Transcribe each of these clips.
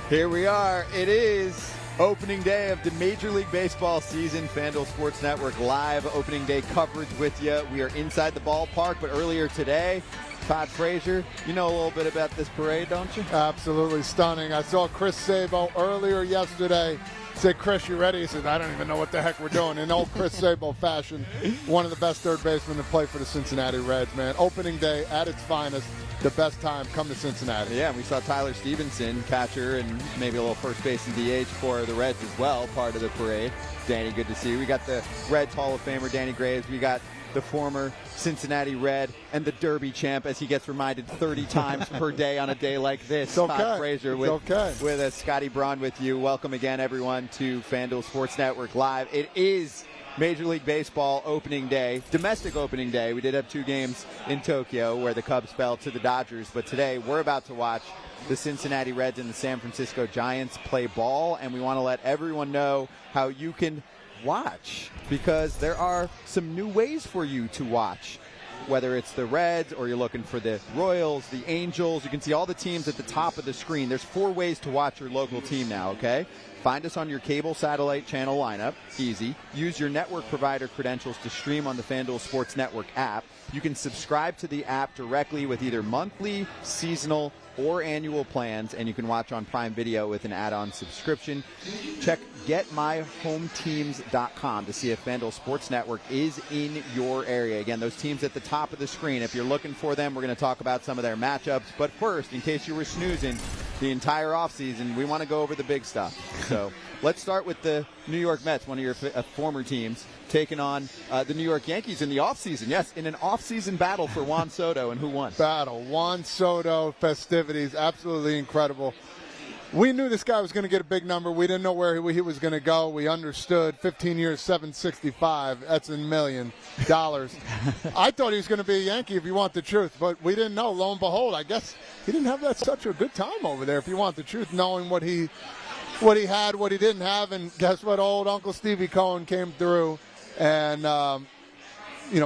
Here we are. It is opening day of the Major League Baseball season. FanDuel Sports Network live opening day coverage with you. We are inside the ballpark, but earlier today, Todd Frazier, you know a little bit about this parade, don't you? Absolutely stunning. I saw Chris Sabo earlier yesterday. Say, Chris, you ready? He said, I don't even know what the heck we're doing. In old Chris Sabo fashion, one of the best third basemen to play for the Cincinnati Reds, man. Opening day at its finest. The best time, come to Cincinnati. Yeah, we saw Tyler Stevenson, catcher, and maybe a little first base and DH for the Reds as well, part of the parade. Danny, good to see you. We got the Reds Hall of Famer, Danny Graves. We got the former Cincinnati Red and the Derby champ, as he gets reminded 30 times per day on a day like this. It's okay. Todd Frazier with okay. Scotty Braun with you. Welcome again, everyone, to FanDuel Sports Network Live. It is Major League Baseball opening day, domestic opening day. We did have two games in Tokyo where the Cubs fell to the Dodgers, but today we're about to watch the Cincinnati Reds and the San Francisco Giants play ball, and we want to let everyone know how you can watch, because there are some new ways for you to watch. Whether it's the Reds or you're looking for the Royals, the Angels, you can see all the teams at the top of the screen. There's 4 ways to watch your local team now, okay? Find us on your cable satellite channel lineup. Easy. Use your network provider credentials to stream on the FanDuel Sports Network app. You can subscribe to the app directly with either monthly, seasonal, or annual plans, and you can watch on Prime Video with an add-on subscription. Check getmyhometeams.com to see if FanDuel Sports Network is in your area. Again, those teams at the top of the screen, if you're looking for them, we're going to talk about some of their matchups. But first, in case you were snoozing the entire offseason, we want to go over the big stuff. So let's start with the New York Mets, one of your former teams, taking on the New York Yankees in the offseason. Yes, in an offseason battle for Juan Soto, and who won? Juan Soto festivities, absolutely incredible. We knew this guy was going to get a big number. We didn't know where he was going to go. We understood 15 years, 765. That's $1 million. I thought he was going to be a Yankee, if you want the truth, but we didn't know. Lo and behold, I guess he didn't have that such a good time over there, if you want the truth, knowing what he had, what he didn't have. And guess what? Old Uncle Stevie Cohen came through and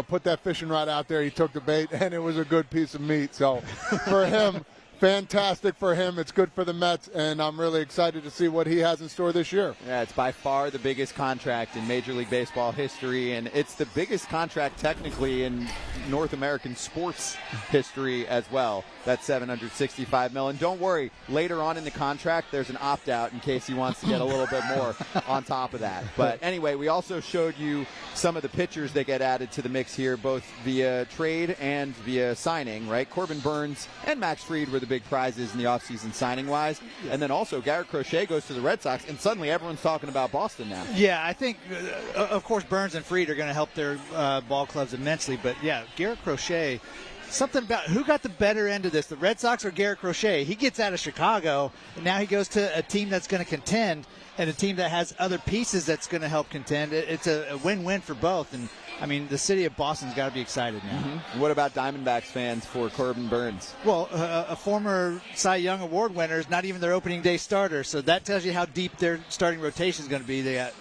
put that fishing rod out there. He took the bait, and it was a good piece of meat. So for him, fantastic for him. It's good for the Mets, and I'm really excited to see what he has in store this year. Yeah, it's by far the biggest contract in Major League Baseball history, and it's the biggest contract technically in North American sports history as well. That's $765 million. Don't worry, later on in the contract, there's an opt-out in case he wants to get a little bit more on top of that. But anyway, we also showed you some of the pitchers that get added to the mix here, both via trade and via signing, right? Corbin Burns and Max Fried were the big prizes in the offseason signing-wise. And then also Garrett Crochet goes to the Red Sox, and suddenly everyone's talking about Boston now. Yeah, I think, of course, Burns and Fried are going to help their ball clubs immensely. But, yeah, Garrett Crochet, something about who got the better end of this, the Red Sox or Garrett Crochet? He gets out of Chicago, and now he goes to a team that's going to contend and a team that has other pieces that's going to help contend. It's a win-win for both. And, I mean, the city of Boston's got to be excited now. Mm-hmm. What about Diamondbacks fans for Corbin Burns? Well, a former Cy Young Award winner is not even their opening day starter, so that tells you how deep their starting rotation is going to be. They got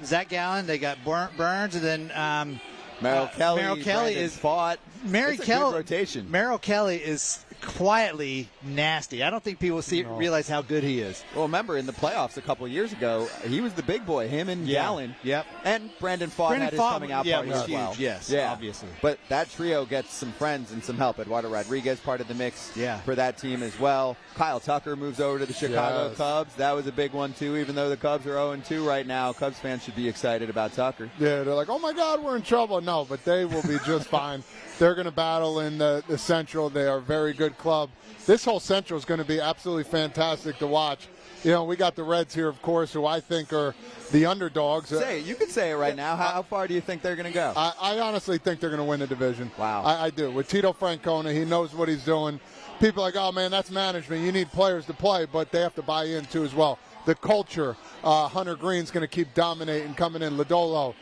Zach Gallen, they got Burns, and then Merrill Kelly. Merrill Kelly is fought. Good rotation. Merrill Kelly is quietly nasty. I don't think people realize how good he is. Well, remember in the playoffs a couple of years ago, he was the big boy. Him and Gallen. Yep. And Brandon Pfaadt had his coming out party as huge. well. Yes, yeah. obviously. But that trio gets some friends and some help. Eduardo Rodriguez part of the mix for that team as well. Kyle Tucker moves over to the Chicago Cubs. That was a big one too. Even though the Cubs are 0-2 right now, Cubs fans should be excited about Tucker. Yeah, they're like, oh my God, we're in trouble. No, but they will be just fine. They're going to battle in the Central. They are a very good club. This whole Central is going to be absolutely fantastic to watch. You know, we got the Reds here, of course, who I think are the underdogs. Say it. You can say it right now. How far do you think they're going to go? I honestly think they're going to win the division. Wow. I do. With Tito Francona, he knows what he's doing. People are like, oh, man, that's management. You need players to play, but they have to buy in, too, as well. The culture, Hunter Green's going to keep dominating, coming in. Lodolo,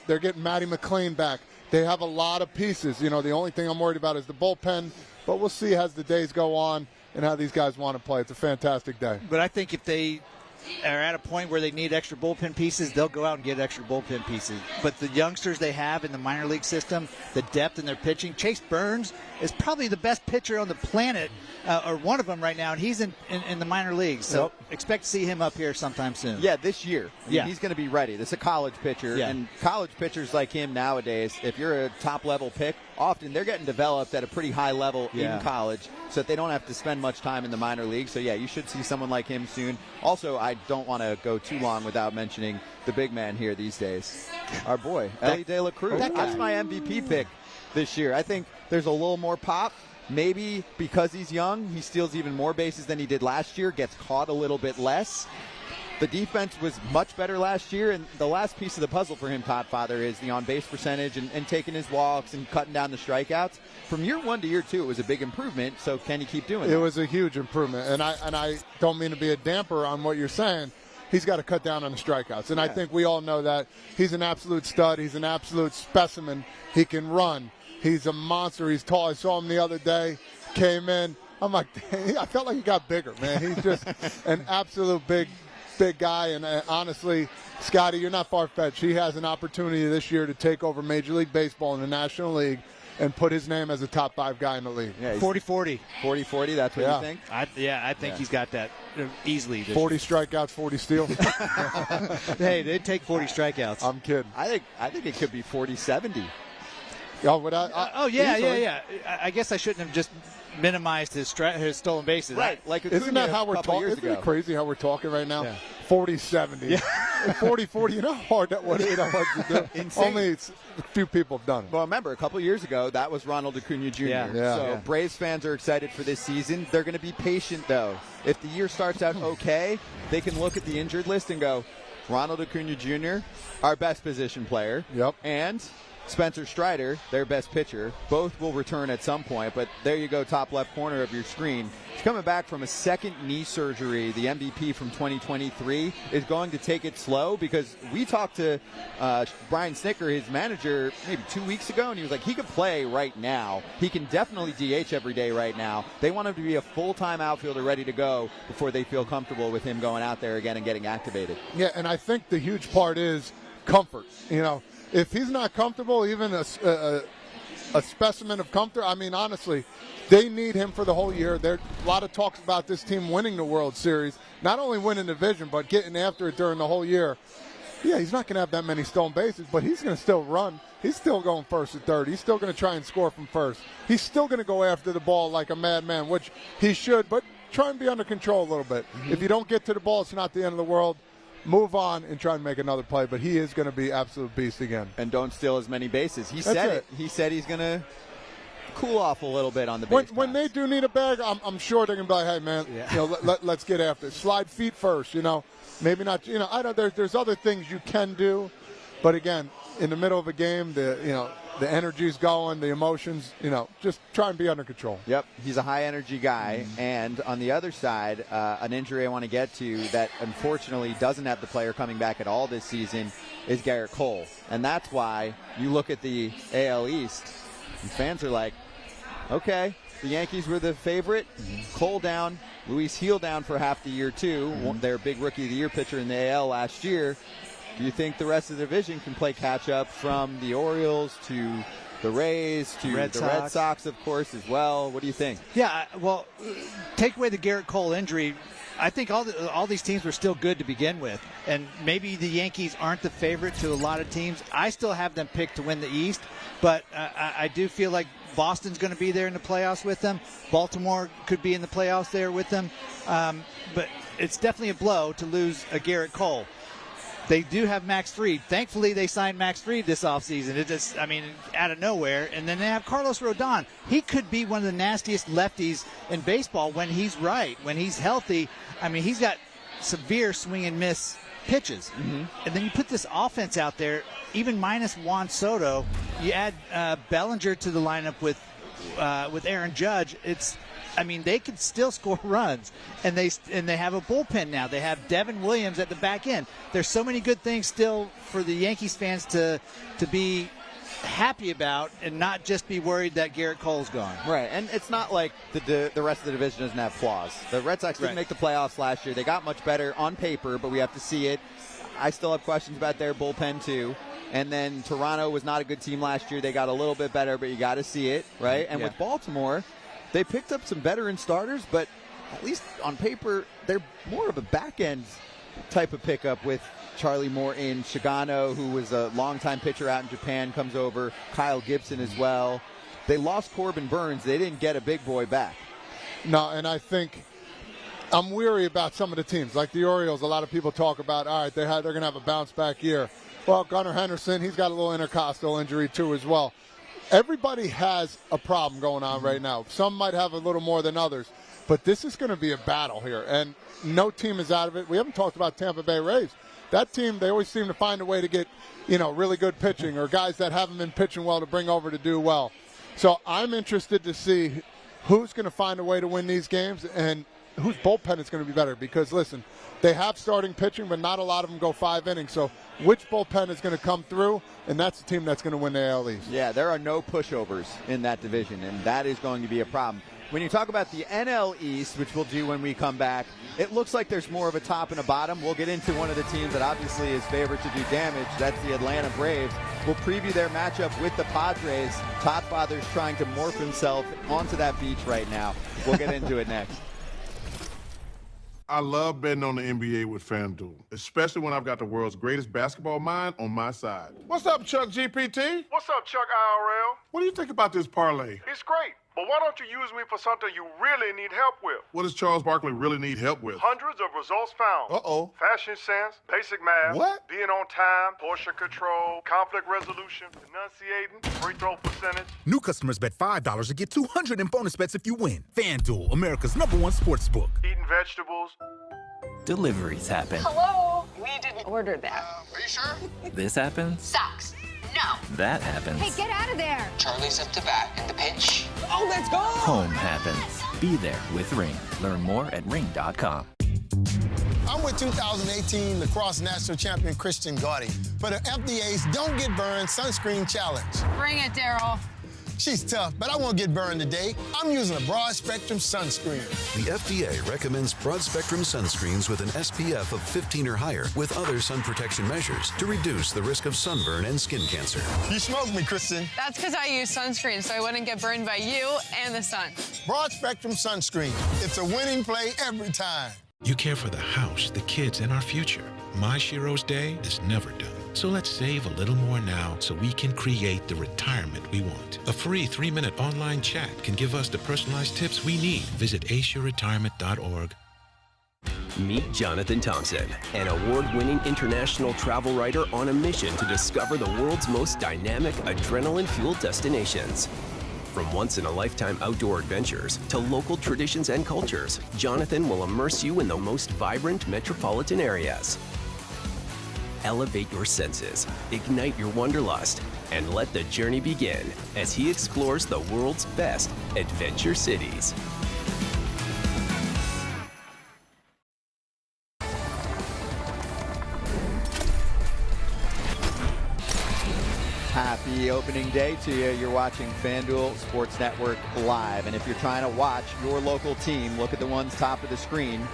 they're getting Matty McLean back. They have a lot of pieces. You know, the only thing I'm worried about is the bullpen, but we'll see as the days go on and how these guys want to play. It's a fantastic day. But I think if they are at a point where they need extra bullpen pieces, they'll go out and get extra bullpen pieces. But the youngsters they have in the minor league system, the depth in their pitching, Chase Burns is probably the best pitcher on the planet, or one of them right now, and he's in the minor leagues. So expect to see him up here sometime soon. Yeah, this year. I mean, he's going to be ready. This is a college pitcher, and college pitchers like him nowadays, if you're a top-level pick, often they're getting developed at a pretty high level in college so that they don't have to spend much time in the minor league. So, yeah, you should see someone like him soon. Also, I don't want to go too long without mentioning the big man here these days. Our boy, Ellie De La Cruz. That's my MVP pick this year. I think there's a little more pop. Maybe because he's young, he steals even more bases than he did last year, gets caught a little bit less. The defense was much better last year, and the last piece of the puzzle for him, Todd Father, is the on-base percentage and taking his walks and cutting down the strikeouts. From year 1 to year 2, it was a big improvement, so can he keep doing it? It was a huge improvement, and I don't mean to be a damper on what you're saying. He's got to cut down on the strikeouts, and I think we all know that. He's an absolute stud. He's an absolute specimen. He can run. He's a monster. He's tall. I saw him the other day, came in. I'm like, I felt like he got bigger, man. He's just an absolute big guy, and honestly, Scotty, you're not far-fetched. He has an opportunity this year to take over Major League Baseball in the National League and put his name as a top 5 guy in the league. Yeah, 40-40. 40-40, that's what you think? I think he's got that easily. 40 strikeouts, 40 steals. Hey, they'd take 40 strikeouts. I'm kidding. I think it could be 40-70. I guess I shouldn't have just minimized his stolen bases. Right. Like isn't that how we're talking? Isn't it crazy how we're talking right now? 40-70. Yeah. 40-40, you know how hard that was to do? Insane. Only a few people have done it. Well, remember, a couple years ago, that was Ronald Acuna Jr. So Braves fans are excited for this season. They're going to be patient, though. If the year starts out okay, they can look at the injured list and go, Ronald Acuna Jr., our best position player, and Spencer Strider, their best pitcher. Both will return at some point, but there you go, top left corner of your screen. He's coming back from a second knee surgery. The MVP from 2023 is going to take it slow because we talked to Brian Snicker, his manager, maybe 2 weeks ago, and he was like, he could play right now. He can definitely DH every day right now. They want him to be a full-time outfielder ready to go before they feel comfortable with him going out there again and getting activated. Yeah, and I think the huge part is comfort, If he's not comfortable, even a specimen of comfort, I mean, honestly, they need him for the whole year. There a lot of talks about this team winning the World Series, not only winning the division, but getting after it during the whole year. Yeah, he's not going to have that many stolen bases, but he's going to still run. He's still going first and third. He's still going to try and score from first. He's still going to go after the ball like a madman, which he should, but try and be under control a little bit. Mm-hmm. If you don't get to the ball, it's not the end of the world. Move on and try and make another play, but he is going to be absolute beast again. And don't steal as many bases. He said it. He said he's going to cool off a little bit on the base. When they do need a bag, I'm sure they're going to be like, hey, man, let's get after it. Slide feet first, Maybe not, I don't. There's other things you can do, but again, in the middle of a game, the energy's going, the emotions, just try and be under control. Yep, he's a high-energy guy. And on the other side, an injury I want to get to that unfortunately doesn't have the player coming back at all this season is Garrett Cole. And that's why you look at the AL East, and fans are like, okay, the Yankees were the favorite. Cole down, Luis Heel down for half the year, too. Their big Rookie of the Year pitcher in the AL last year. Do you think the rest of the division can play catch-up from the Orioles to the Rays to Red Sox, of course, as well? What do you think? Yeah, well, take away the Garrett Cole injury, I think all these teams were still good to begin with. And maybe the Yankees aren't the favorite to a lot of teams. I still have them picked to win the East, but I do feel like Boston's going to be there in the playoffs with them. Baltimore could be in the playoffs there with them. But it's definitely a blow to lose a Garrett Cole. They do have Max Fried. Thankfully, they signed Max Fried this offseason. It just, out of nowhere. And then they have Carlos Rodon. He could be one of the nastiest lefties in baseball when he's right, when he's healthy. He's got severe swing and miss pitches. Mm-hmm. And then you put this offense out there, even minus Juan Soto. You add Bellinger to the lineup with Aaron Judge. They can still score runs, and they have a bullpen now. They have Devin Williams at the back end. There's so many good things still for the Yankees fans to be happy about and not just be worried that Garrett Cole's gone. Right, and it's not like the rest of the division doesn't have flaws. The Red Sox didn't make the playoffs last year. They got much better on paper, but we have to see it. I still have questions about their bullpen, too. And then Toronto was not a good team last year. They got a little bit better, but you got to see it, right? And with Baltimore, they picked up some veteran starters, but at least on paper, they're more of a back-end type of pickup with Charlie Morton, Shigano, who was a longtime pitcher out in Japan, comes over, Kyle Gibson as well. They lost Corbin Burns. They didn't get a big boy back. No, and I think I'm weary about some of the teams. Like the Orioles, a lot of people talk about, all right, they're going to have a bounce-back year. Well, Gunnar Henderson, he's got a little intercostal injury, too, as well. Everybody has a problem going on right now. Some might have a little more than others. But this is going to be a battle here, and no team is out of it. We haven't talked about Tampa Bay Rays. That team, they always seem to find a way to get, really good pitching or guys that haven't been pitching well to bring over to do well. So I'm interested to see who's going to find a way to win these games and whose bullpen is going to be better. Because, listen, they have starting pitching, but not a lot of them go 5 innings. So which bullpen is going to come through, and that's the team that's going to win the AL East. Yeah, there are no pushovers in that division, and that is going to be a problem. When you talk about the NL East, which we'll do when we come back, it looks like there's more of a top and a bottom. We'll get into one of the teams that obviously is favored to do damage. That's the Atlanta Braves. We'll preview their matchup with the Padres. Todd Father's trying to morph himself onto that beach right now. We'll get into it next. I love betting on the NBA with FanDuel, especially when I've got the world's greatest basketball mind on my side. What's up, Chuck GPT? What's up, Chuck IRL? What do you think about this parlay? It's great, but why don't you use me for something you really need help with? What does Charles Barkley really need help with? Hundreds of results found. Uh-oh. Fashion sense, basic math. What? Being on time, portion control, conflict resolution, enunciating, free throw percentage. New customers bet $5 to get $200 in bonus bets if you win. FanDuel, America's #1 sportsbook. Eating vegetables. Deliveries happen. Hello? We didn't order that. Are you sure? This happens. Socks. No. That happens. Hey, get out of there. Charlie's up to bat in the pinch. Oh, let's go. Home happens. Be there with Ring. Learn more at ring.com. I'm with 2018 lacrosse national champion Christian Gaudy for the FDA's Don't Get Burned Sunscreen Challenge. Bring it, Daryl. She's tough, but I won't get burned today. I'm using a broad-spectrum sunscreen. The FDA recommends broad-spectrum sunscreens with an SPF of 15 or higher with other sun protection measures to reduce the risk of sunburn and skin cancer. You smoked me, Kristen. That's because I use sunscreen so I wouldn't get burned by you and the sun. Broad-spectrum sunscreen. It's a winning play every time. You care for the house, the kids, and our future. My Shiro's day is never done. So let's save a little more now so we can create the retirement we want. A free 3-minute online chat can give us the personalized tips we need. Visit aceyourretirement.org. Meet Jonathan Thompson, an award-winning international travel writer on a mission to discover the world's most dynamic, adrenaline-fueled destinations. From once-in-a-lifetime outdoor adventures to local traditions and cultures, Jonathan will immerse you in the most vibrant metropolitan areas. Elevate your senses, ignite your wanderlust, and let the journey begin as he explores the world's best adventure cities. Happy opening day to you. You're watching FanDuel Sports Network Live. And if you're trying to watch your local team, look at the ones top of the screen.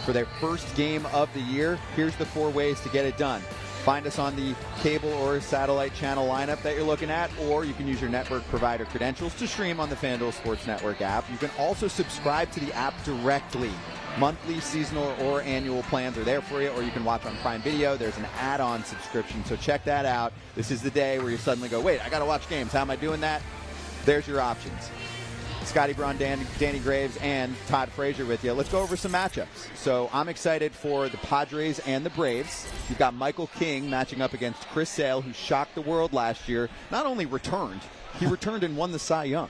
For their first game of the year, here's the 4 ways to get it done. Find us on the cable or satellite channel lineup that you're looking at, or you can use your network provider credentials to stream on the FanDuel Sports Network app. You can also subscribe to the app directly. Monthly, seasonal, or annual plans are there for you, or you can watch on Prime Video. There's an add-on subscription, so check that out. This is the day where you suddenly go, wait, I got to watch games. How am I doing that? There's your options. Scotty Braun, Danny Graves, and Todd Frazier with you. Let's go over some matchups. So I'm excited for the Padres and the Braves. You've got Michael King matching up against Chris Sale, who shocked the world last year. Not only returned, he returned and won the Cy Young.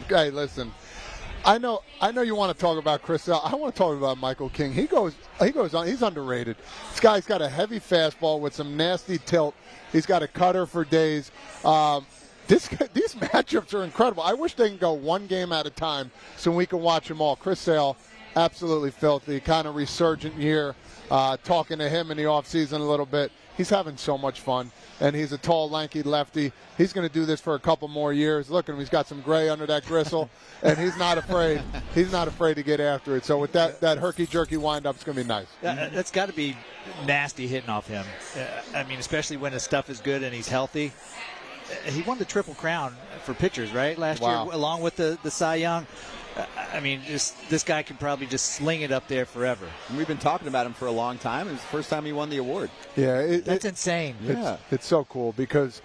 Hey, listen. I know you want to talk about Chris Sale. I want to talk about Michael King. He goes on. He's underrated. This guy's got a heavy fastball with some nasty tilt. He's got a cutter for days. These matchups are incredible. I wish they can go one game at a time so we can watch them all. Chris Sale, absolutely filthy, kind of resurgent here. Talking to him in the offseason a little bit. He's having so much fun, and he's a tall, lanky lefty. He's going to do this for a couple more years. Look at him; he's got some gray under that gristle, and he's not afraid. He's not afraid to get after it. So with that herky-jerky wind-up, it's going to be nice. That's got to be nasty hitting off him. I mean, especially when his stuff is good and he's healthy. He won the Triple Crown for pitchers, right, last year, along with the Cy Young. I mean, this guy can probably just sling it up there forever. And we've been talking about him for a long time. It was the first time he won the award. Yeah, that's insane. It's so cool because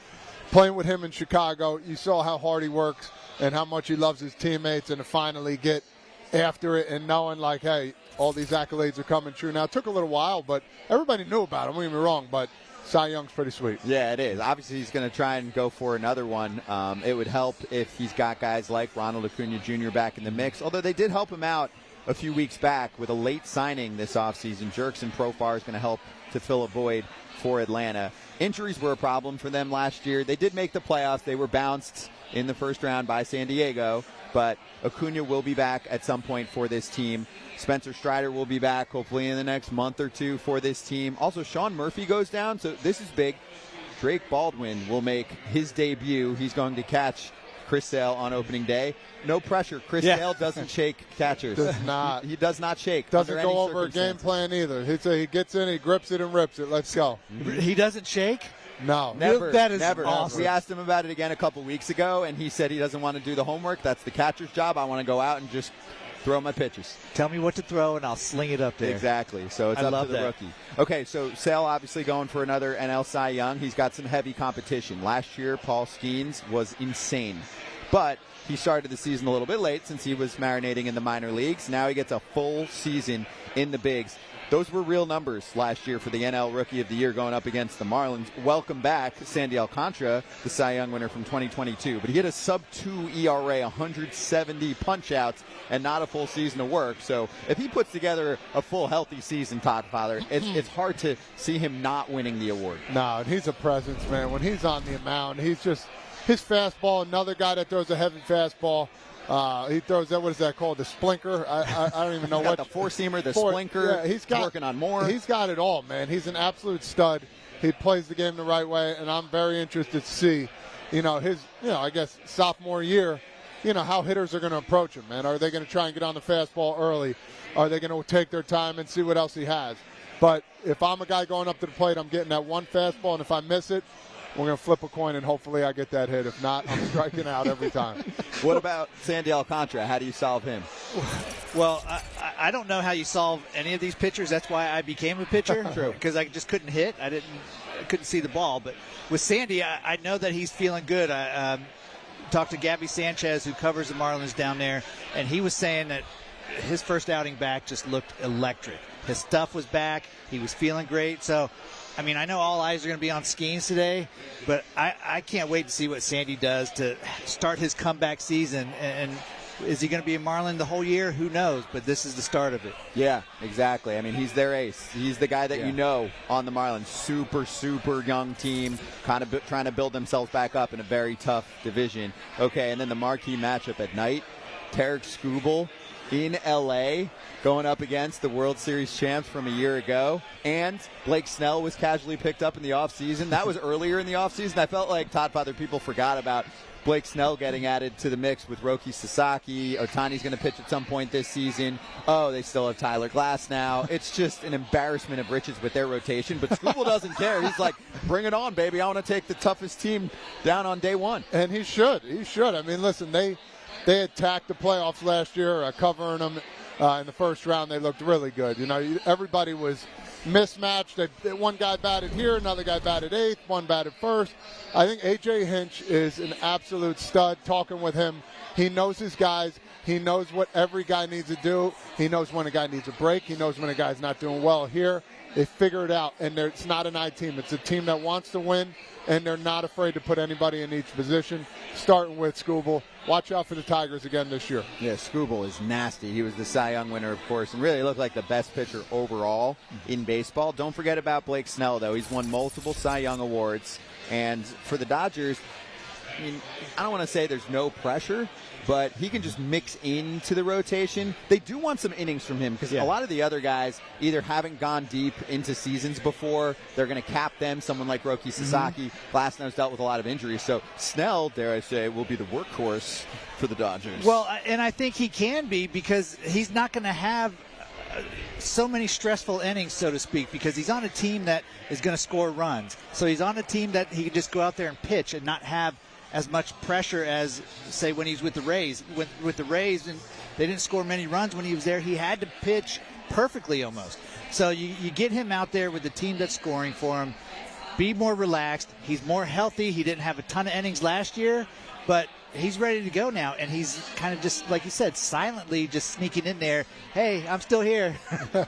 playing with him in Chicago, you saw how hard he works and how much he loves his teammates, and to finally get after it and knowing, like, hey, all these accolades are coming true. Now, it took a little while, but everybody knew about him. Don't get me wrong, but Cy Young's pretty sweet. Yeah, it is. Obviously, he's going to try and go for another one. It would help if he's got guys like Ronald Acuna Jr. back in the mix, although they did help him out a few weeks back with a late signing this offseason. Jurickson Profar is going to help to fill a void for Atlanta. Injuries were a problem for them last year. They did make the playoffs. They were bounced in the first round by San Diego, but Acuna will be back at some point for this team. Spencer Strider will be back hopefully in the next month or two for this team. Also, Sean Murphy goes down, so this is big. Drake Baldwin will make his debut. He's going to catch Chris Sale on opening day. No pressure. Chris Sale doesn't shake catchers. Does not. He does not shake. Doesn't go over a game plan either. He gets in, he grips it and rips it. Let's go. He doesn't shake? No. Never. That is never. awesome. We asked him about it again a couple weeks ago, and he said he doesn't want to do the homework. That's the catcher's job. I want to go out and just throw my pitches. Tell me what to throw, and I'll sling it up there. Exactly. So it's up to the rookie. Okay, so Sale obviously going for another NL Cy Young. He's got some heavy competition. Last year, Paul Skeens was insane. But he started the season a little bit late since he was marinating in the minor leagues. Now he gets a full season in the bigs. Those were real numbers last year for the NL Rookie of the Year going up against the Marlins. Welcome back, Sandy Alcantara, the Cy Young winner from 2022. But he had a sub-2 ERA, 170 punch-outs, and not a full season of work. So if he puts together a full healthy season, Todd Father, it's hard to see him not winning the award. No, and he's a presence, man. When he's on the mound, he's just his fastball. Another guy that throws a heavy fastball. He throws that. What is that called? The splinker. I don't even know what. The four-seamer, the splinker. Yeah, he's working on more. He's got it all, man. He's an absolute stud. He plays the game the right way, and I'm very interested to see, his, I guess sophomore year, how hitters are going to approach him, man. Are they going to try and get on the fastball early? Are they going to take their time and see what else he has? But if I'm a guy going up to the plate, I'm getting that one fastball, and if I miss it, we're going to flip a coin, and hopefully I get that hit. If not, I'm striking out every time. What about Sandy Alcantara? How do you solve him? Well, I don't know how you solve any of these pitchers. That's why I became a pitcher. True. Because I just couldn't hit. I couldn't see the ball. But with Sandy, I know that he's feeling good. I talked to Gabby Sanchez, who covers the Marlins down there, and he was saying that his first outing back just looked electric. His stuff was back. He was feeling great. So, I mean, I know all eyes are going to be on Skeens today, but I can't wait to see what Sandy does to start his comeback season. And is he going to be a Marlin the whole year? Who knows? But this is the start of it. Yeah, exactly. I mean, he's their ace. He's the guy that you know on the Marlins. Super, super young team, kind of trying to build themselves back up in a very tough division. Okay, and then the marquee matchup at night, Tarek Skubal in L.A., going up against the World Series champs from a year ago. And Blake Snell was casually picked up in the offseason. That was earlier in the offseason. I felt like, Todd Father, people forgot about Blake Snell getting added to the mix with Roki Sasaki. Otani's going to pitch at some point this season. Oh, they still have Tyler Glass now. It's just an embarrassment of riches with their rotation. But Skubal doesn't care. He's like, bring it on, baby. I want to take the toughest team down on day one. And he should. He should. I mean, listen, they attacked the playoffs last year, covering them in the first round. They looked really good. Everybody was mismatched. One guy batted here, another guy batted eighth, one batted first. I think A.J. Hinch is an absolute stud. Talking with him, he knows his guys. He knows what every guy needs to do. He knows when a guy needs a break. He knows when a guy's not doing well here. They figure it out, and it's not an I team. It's a team that wants to win, and they're not afraid to put anybody in each position, starting with Skubal. Watch out for the Tigers again this year. Yeah, Skubal is nasty. He was the Cy Young winner, of course, and really looked like the best pitcher overall in baseball. Don't forget about Blake Snell, though. He's won multiple Cy Young awards, and for the Dodgers, I mean, I don't want to say there's no pressure, but he can just mix into the rotation. They do want some innings from him because a lot of the other guys either haven't gone deep into seasons before. They're going to cap them. Someone like Roki Sasaki, Glasnow's dealt with a lot of injuries. So Snell, dare I say, will be the workhorse for the Dodgers. Well, and I think he can be because he's not going to have so many stressful innings, so to speak, because he's on a team that is going to score runs. So he's on a team that he can just go out there and pitch and not have as much pressure as, say, when he's with the Rays. With the Rays, and they didn't score many runs when he was there. He had to pitch perfectly almost. So you get him out there with the team that's scoring for him, be more relaxed. He's more healthy. He didn't have a ton of innings last year, but he's ready to go now, and he's kind of just, like you said, silently just sneaking in there. Hey, I'm still here,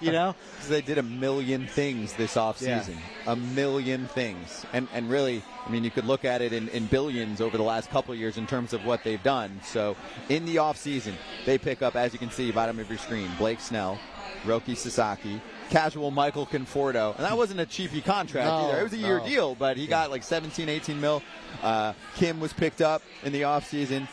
you know? Because they did a million things this offseason. A million things. And really, I mean, you could look at it in billions over the last couple of years in terms of what they've done. So in the offseason, they pick up, as you can see, bottom of your screen, Blake Snell, Roki Sasaki, casual Michael Conforto. And that wasn't a cheapy contract either. It was a year deal, but he got like 17, 18 mil. Kim was picked up in the offseason.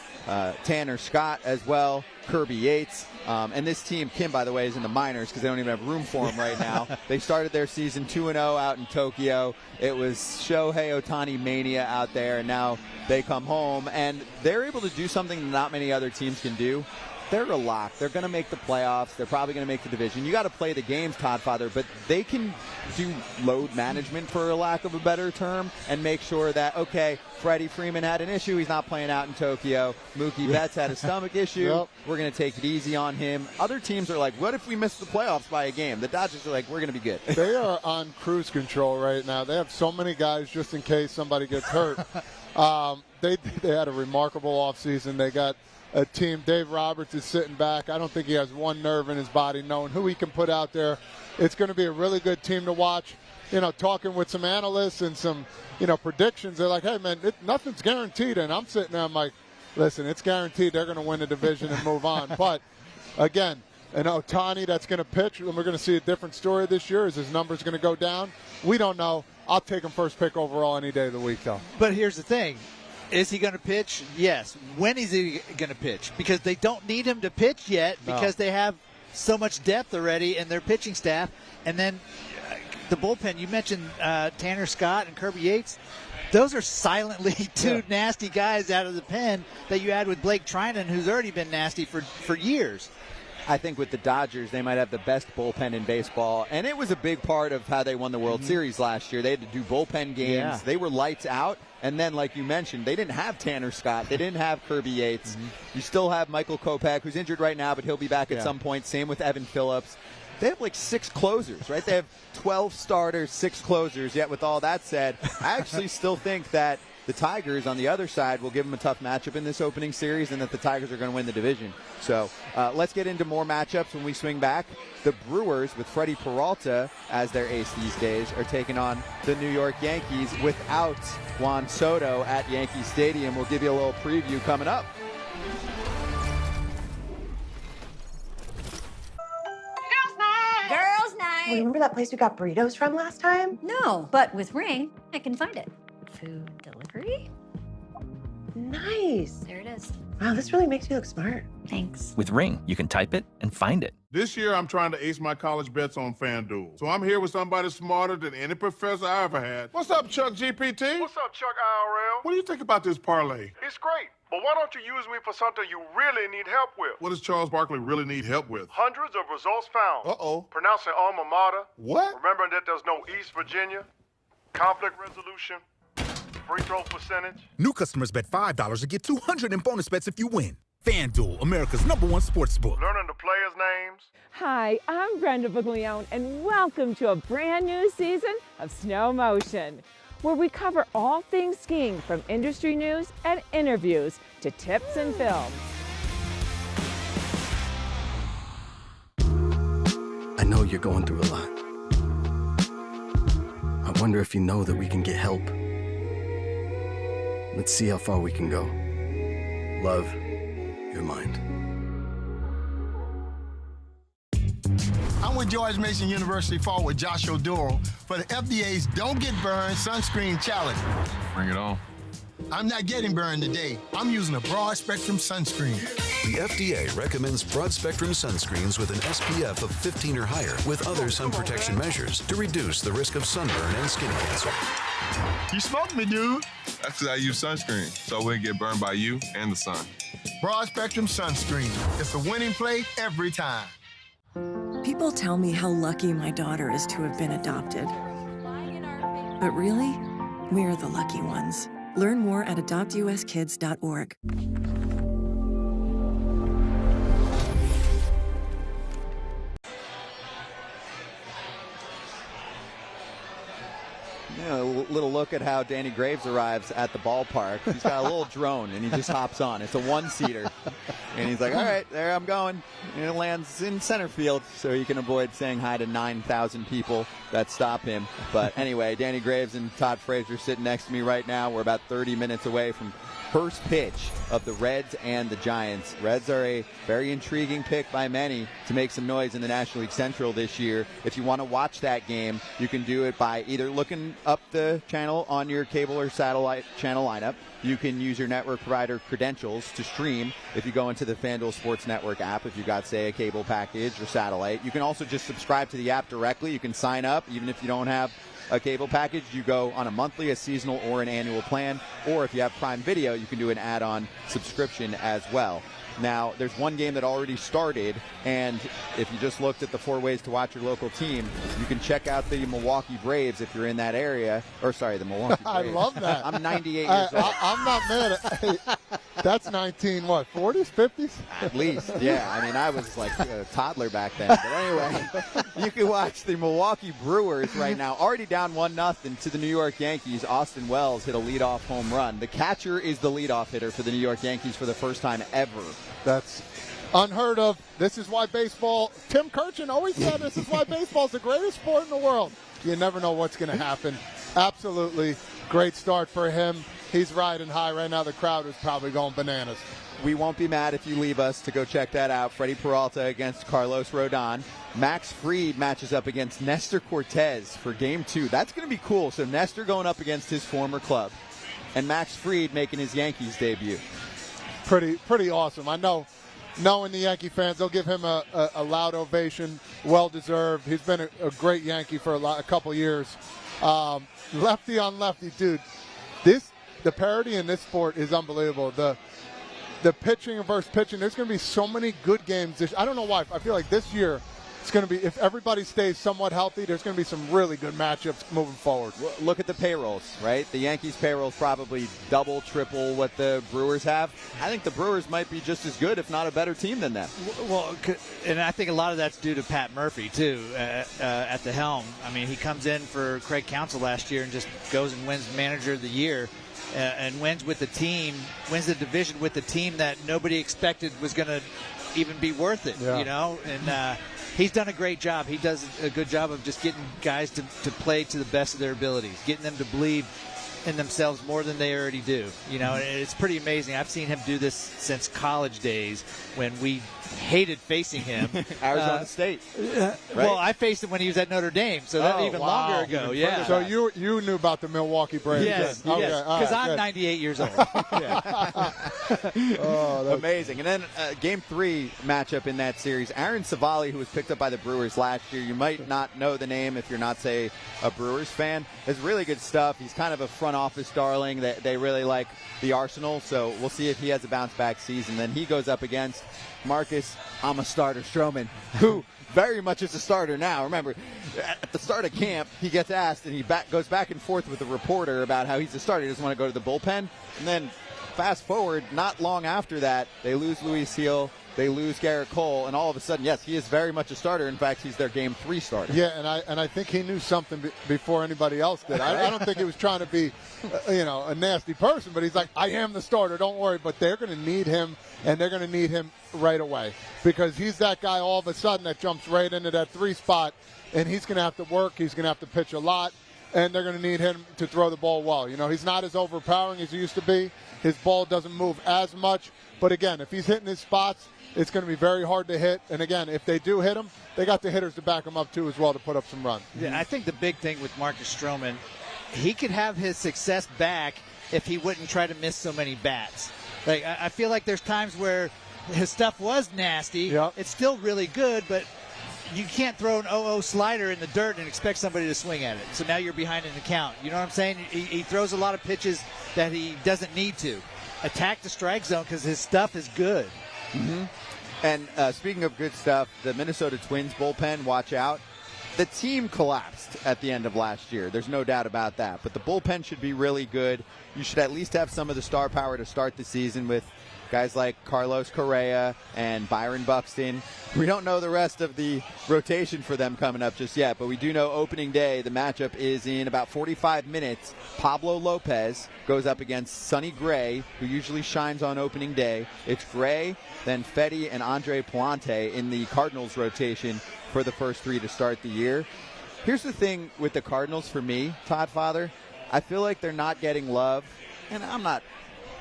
Tanner Scott as well. Kirby Yates. And this team, Kim, by the way, is in the minors because they don't even have room for him right now. They started their season 2-0 out in Tokyo. It was Shohei Ohtani mania out there, and now they come home. And they're able to do something that not many other teams can do. They're a lock. They're going to make the playoffs. They're probably going to make the division. You got to play the games, Todd Father, but they can do load management, for a lack of a better term, and make sure that, okay, Freddie Freeman had an issue. He's not playing out in Tokyo. Mookie Betts had a stomach issue. Yep. We're going to take it easy on him. Other teams are like, what if we miss the playoffs by a game? The Dodgers are like, we're going to be good. They are on cruise control right now. They have so many guys just in case somebody gets hurt. They had a remarkable offseason. They got a team. Dave Roberts is sitting back. I don't think he has one nerve in his body knowing who he can put out there. It's going to be a really good team to watch. You know, talking with some analysts and some, predictions, they're like, hey, man, nothing's guaranteed. And I'm sitting there, I'm like, listen, it's guaranteed they're going to win the division and move on. But, again, an Ohtani that's going to pitch, and we're going to see a different story this year. Is his numbers going to go down? We don't know. I'll take him first pick overall any day of the week, though. But here's the thing. Is he going to pitch? Yes. When is he going to pitch? Because they don't need him to pitch yet because they have so much depth already in their pitching staff. And then the bullpen, you mentioned Tanner Scott and Kirby Yates. Those are silently two nasty guys out of the pen that you had with Blake Trinan, who's already been nasty for years. I think with the Dodgers, they might have the best bullpen in baseball, and it was a big part of how they won the World Series last year. They had to do bullpen games. Yeah. They were lights out, and then, like you mentioned, they didn't have Tanner Scott. They didn't have Kirby Yates. You still have Michael Kopech, who's injured right now, but he'll be back at some point. Same with Evan Phillips. They have like 6 closers, right? They have 12 starters, 6 closers. Yet with all that said, I actually still think that the Tigers on the other side will give them a tough matchup in this opening series, and that the Tigers are going to win the division. So let's get into more matchups when we swing back. The Brewers, with Freddie Peralta as their ace these days, are taking on the New York Yankees without Juan Soto at Yankee Stadium. We'll give you a little preview coming up. Girls' night! Remember that place we got burritos from last time? No, but with Ring, I can find it. Food delivery? Nice. There it is. Wow, this really makes you look smart. Thanks. With Ring, you can type it and find it. This year, I'm trying to ace my college bets on FanDuel. So I'm here with somebody smarter than any professor I ever had. What's up, Chuck GPT? What's up, Chuck IRL? What do you think about this parlay? It's great, but why don't you use me for something you really need help with? What does Charles Barkley really need help with? Hundreds of results found. Uh-oh. Pronouncing alma mater. What? Remembering that there's no East Virginia. Conflict resolution. Free throw percentage. New customers bet $5 to get $200 in bonus bets if you win. FanDuel, America's #1 sportsbook. Learning the players' names. Hi, I'm Brenda Buglione, and welcome to a brand new season of Snow Motion, where we cover all things skiing, from industry news and interviews to tips and films. I know you're going through a lot. I wonder if you know that we can get help. Let's see how far we can go. Love, your mind. I'm with George Mason University forward Josh Oduro for the FDA's Don't Get Burned Sunscreen Challenge. Bring it on. I'm not getting burned today. I'm using a broad spectrum sunscreen. The FDA recommends broad-spectrum sunscreens with an SPF of 15 or higher with other sun protection measures to reduce the risk of sunburn and skin cancer. You smoked me, dude. That's because I use sunscreen, so I wouldn't get burned by you and the sun. Broad spectrum sunscreen. It's a winning play every time. People tell me how lucky my daughter is to have been adopted. But really, we're the lucky ones. Learn more at adoptuskids.org. A little look at how Danny Graves arrives at the ballpark. He's got a little drone, and he just hops on. It's a one-seater. And he's like, all right, there I'm going. And it lands in center field, so he can avoid saying hi to 9,000 people that stop him. But anyway, Danny Graves and Todd Frazier sitting next to me right now. We're about 30 minutes away from first pitch of the Reds and the Giants. Reds are a very intriguing pick by many to make some noise in the National League Central this year. If you want to watch that game, you can do it by either looking up the channel on your cable or satellite channel lineup. You can use your network provider credentials to stream if you go into the FanDuel Sports Network app, if you've got, say, a cable package or satellite. You can also just subscribe to the app directly. You can sign up even if you don't have a cable package. You go on a monthly, a seasonal, or an annual plan. Or if you have Prime Video, you can do an add-on subscription as well. Now, there's one game that already started, and if you just looked at the 4 ways to watch your local team, you can check out the Milwaukee Braves if you're in that area. Or, sorry, the Milwaukee Braves. I love that. I'm 98 years old. I'm not mad. That's 40s, 50s? At least, yeah. I mean, I was like a toddler back then. But anyway, you can watch the Milwaukee Brewers right now, already down 1-0 to the New York Yankees. Austin Wells hit a leadoff home run. The catcher is the leadoff hitter for the New York Yankees for the first time ever. That's unheard of. This is why baseball, Tim Kirchin always said this is why baseball is the greatest sport in the world. You never know what's going to happen. Absolutely great start for him. He's riding high right now. The crowd is probably going bananas. We won't be mad if you leave us to go check that out. Freddie Peralta against Carlos Rodon. Max Fried matches up against Nestor Cortez for Game 2. That's going to be cool. So Nestor going up against his former club, and Max Fried making his Yankees debut. Pretty awesome. I know, knowing the Yankee fans, they'll give him a loud ovation, well-deserved. He's been a great Yankee for a couple years. Lefty on lefty, dude. The parity in this sport is unbelievable. The pitching versus pitching, there's going to be so many good games. I don't know why. I feel like this year it's going to be, if everybody stays somewhat healthy, there's going to be some really good matchups moving forward. Look at the payrolls, right? The Yankees' payroll is probably double, triple what the Brewers have. I think the Brewers might be just as good, if not a better team than them. Well, and I think a lot of that's due to Pat Murphy, too, at the helm. I mean, he comes in for Craig Counsell last year and just goes and wins Manager of the Year. And wins the division with the team that nobody expected was going to even be worth it, you know? And he's done a great job. He does a good job of just getting guys to play to the best of their abilities, getting them to believe in themselves more than they already do. You know, and it's pretty amazing. I've seen him do this since college days when we hated facing him. Arizona State. Right? Well, I faced him when he was at Notre Dame, so that even longer ago. Yeah. So you knew about the Milwaukee Braves? Yes, because I'm 98 years old. Amazing. And then Game 3 matchup in that series, Aaron Savali, who was picked up by the Brewers last year. You might not know the name if you're not, say, a Brewers fan. It's really good stuff. He's kind of a front office darling. They really like the Arsenal, so we'll see if he has a bounce-back season. Then he goes up against Marcus "I'm a starter" Stroman, who very much is a starter now. Remember, at the start of camp, he gets asked, and he goes back and forth with a reporter about how he's a starter. He doesn't want to go to the bullpen. And then fast forward, not long after that, they lose Luis Gil, they lose Garrett Cole, and all of a sudden, yes, he is very much a starter. In fact, he's their Game 3 starter. Yeah, and I think he knew something before anybody else did. I don't think he was trying to be, a nasty person, but he's like, I am the starter, don't worry. But they're going to need him, and they're going to need him right away because he's that guy all of a sudden that jumps right into that 3 spot, and he's going to have to work. He's going to have to pitch a lot, and they're going to need him to throw the ball well. You know, he's not as overpowering as he used to be. His ball doesn't move as much. But, again, if he's hitting his spots, it's going to be very hard to hit. And, again, if they do hit him, they got the hitters to back him up, too, as well, to put up some runs. Yeah, I think the big thing with Marcus Stroman, he could have his success back if he wouldn't try to miss so many bats. Like I feel like there's times where his stuff was nasty. Yep. It's still really good, but you can't throw an 0-0 slider in the dirt and expect somebody to swing at it. So now you're behind in the count. You know what I'm saying? He throws a lot of pitches that he doesn't need to. Attack the strike zone because his stuff is good. Mm-hmm. And speaking of good stuff, the Minnesota Twins bullpen, watch out. The team collapsed at the end of last year. There's no doubt about that. But the bullpen should be really good. You should at least have some of the star power to start the season with guys like Carlos Correa and Byron Buxton. We don't know the rest of the rotation for them coming up just yet, but we do know opening day, the matchup is in about 45 minutes. Pablo Lopez goes up against Sonny Gray, who usually shines on opening day. It's Gray, then Fetty, and Andre Palante in the Cardinals rotation for the first three to start the year. Here's the thing with the Cardinals for me, Todd Father. I feel like they're not getting love, and I'm not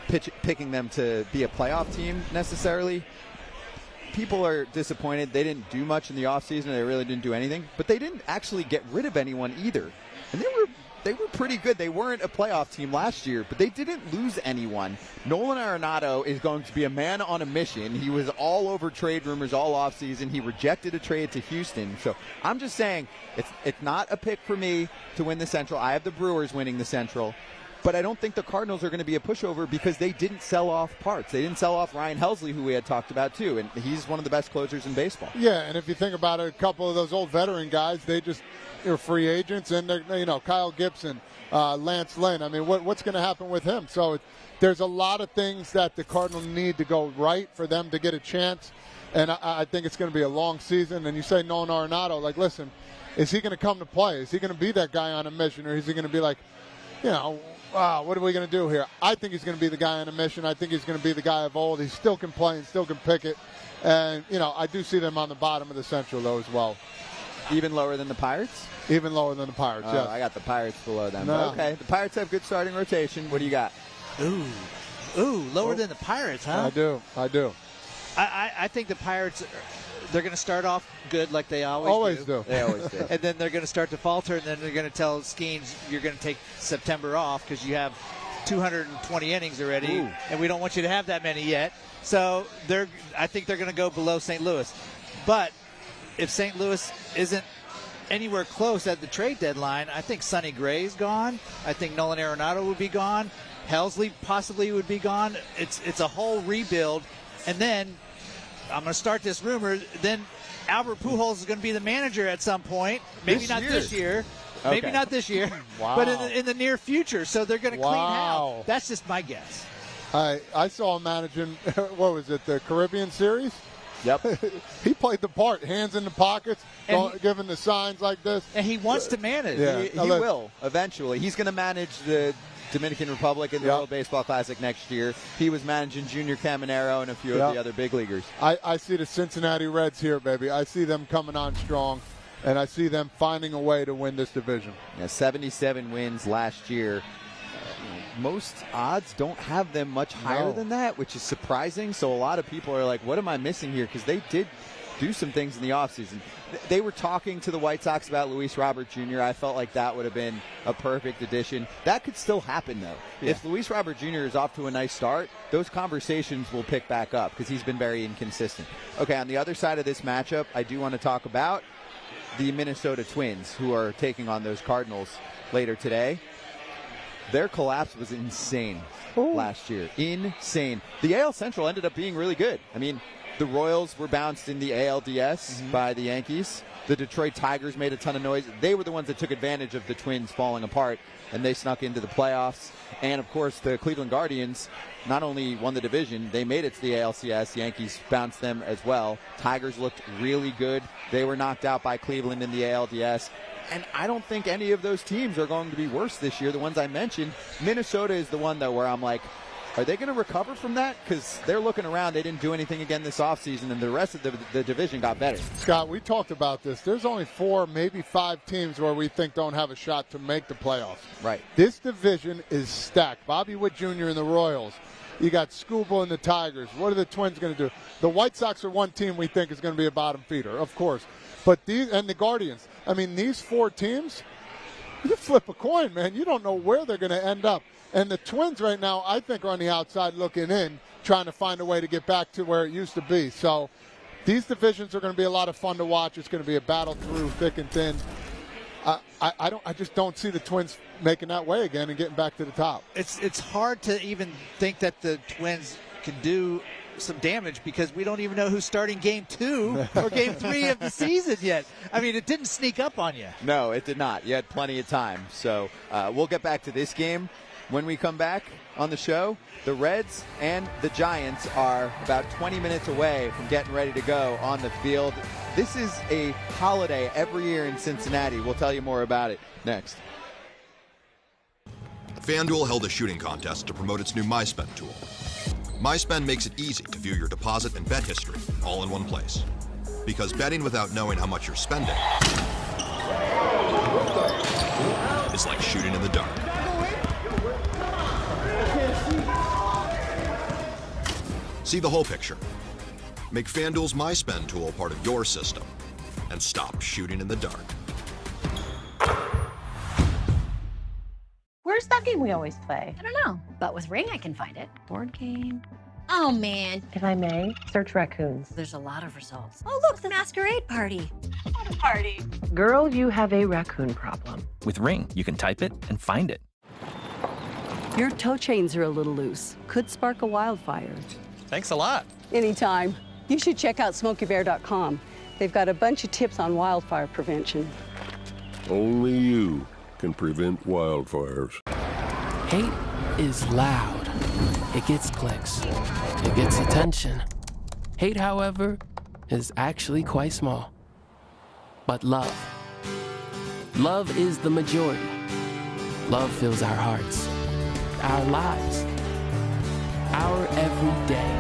picking them to be a playoff team necessarily. People are disappointed. They didn't do much in the offseason. They really didn't do anything. But they didn't actually get rid of anyone either. And they were pretty good. They weren't a playoff team last year, but they didn't lose anyone. Nolan Arenado is going to be a man on a mission. He was all over trade rumors all offseason. He rejected a trade to Houston. So I'm just saying it's not a pick for me to win the Central. I have the Brewers winning the Central. But I don't think the Cardinals are going to be a pushover because they didn't sell off parts. They didn't sell off Ryan Helsley, who we had talked about too, and he's one of the best closers in baseball. Yeah, and if you think about it, a couple of those old veteran guys, they're free agents, and they're, Kyle Gibson, Lance Lynn. I mean, what's going to happen with him? So there's a lot of things that the Cardinals need to go right for them to get a chance, and I think it's going to be a long season. And you say Nolan Arenado, like, listen, is he going to come to play? Is he going to be that guy on a mission, or is he going to be like, what are we going to do here? I think he's going to be the guy on a mission. I think he's going to be the guy of old. He still can play and still can pick it. And, I do see them on the bottom of the Central, though, as well. Even lower than the Pirates? Even lower than the Pirates, yes. I got the Pirates below them. No. But okay, the Pirates have good starting rotation. What do you got? Lower than the Pirates, huh? I do. I think the Pirates, they're going to start off good like they always do. They always do. And then they're going to start to falter, and then they're going to tell Skeens, you're going to take September off because you have 220 innings already, Ooh. and we don't want you to have that many yet. So I think they're going to go below St. Louis. But if St. Louis isn't anywhere close at the trade deadline, I think Sonny Gray's gone. I think Nolan Arenado would be gone. Helsley possibly would be gone. It's a whole rebuild. And then I'm going to start this rumor. Then Albert Pujols is going to be the manager at some point. Maybe not this year. Okay. Maybe not this year. Wow. But in the near future. So they're going to clean Wow. house. That's just my guess. I saw him managing, what was it, the Caribbean Series? Yep. He played the part, hands in the pockets, giving the signs like this. And he wants to manage. Yeah. He will eventually. He's going to manage the Dominican Republic in the World Baseball Classic next year. He was managing Junior Caminero and a few of the other big leaguers. I see the Cincinnati Reds here, baby. I see them coming on strong, and I see them finding a way to win this division. Yeah, 77 wins last year. Most odds don't have them much higher than that, which is surprising. So a lot of people are like, what am I missing here? Because they did do some things in the offseason. They were talking to the White Sox about Luis Robert Jr. I felt like that would have been a perfect addition. That could still happen, though. Yeah. If Luis Robert Jr. is off to a nice start, those conversations will pick back up because he's been very inconsistent. Okay, on the other side of this matchup, I do want to talk about the Minnesota Twins, who are taking on those Cardinals later today. Their collapse was insane last year. Insane. The AL Central ended up being really good. I mean, the Royals were bounced in the ALDS by the Yankees. The Detroit Tigers made a ton of noise. They were the ones that took advantage of the Twins falling apart, and they snuck into the playoffs. And, of course, the Cleveland Guardians not only won the division, they made it to the ALCS. Yankees bounced them as well. Tigers looked really good. They were knocked out by Cleveland in the ALDS. And I don't think any of those teams are going to be worse this year, the ones I mentioned. Minnesota is the one, though, where I'm like, are they going to recover from that? Because they're looking around. They didn't do anything again this offseason, and the rest of the division got better. Scott, we talked about this. There's only 4, maybe 5 teams where we think don't have a shot to make the playoffs. Right. This division is stacked. Bobby Witt Jr. and the Royals. You got Scooble and the Tigers. What are the Twins going to do? The White Sox are one team we think is going to be a bottom feeder, of course. But and the Guardians. I mean, these 4 teams, you flip a coin, man. You don't know where they're going to end up. And the Twins right now, I think, are on the outside looking in, trying to find a way to get back to where it used to be. So these divisions are going to be a lot of fun to watch. It's going to be a battle through thick and thin. I just don't see the Twins making that way again and getting back to the top. It's hard to even think that the Twins can do some damage because we don't even know who's starting game 2 or game 3 of the season yet. I mean, it didn't sneak up on you. No, it did not. You had plenty of time. So we'll get back to this game when we come back on the show. The Reds and the Giants are about 20 minutes away from getting ready to go on the field. This is a holiday every year in Cincinnati. We'll tell you more about it next. FanDuel held a shooting contest to promote its new MySpend tool. MySpend makes it easy to view your deposit and bet history all in one place. Because betting without knowing how much you're spending is like shooting in the dark. See the whole picture. Make FanDuel's MySpend tool part of your system and stop shooting in the dark. Where's that game we always play? I don't know, but with Ring, I can find it. Board game. Oh, man. If I may, search raccoons. There's a lot of results. Oh, look, the masquerade party. What a party. Girl, you have a raccoon problem. With Ring, you can type it and find it. Your toe chains are a little loose. Could spark a wildfire. Thanks a lot. Anytime. You should check out SmokeyBear.com. They've got a bunch of tips on wildfire prevention. Only you can prevent wildfires. Hate is loud. It gets clicks. It gets attention. Hate, however, is actually quite small. But love. Love is the majority. Love fills our hearts, our lives, our every day.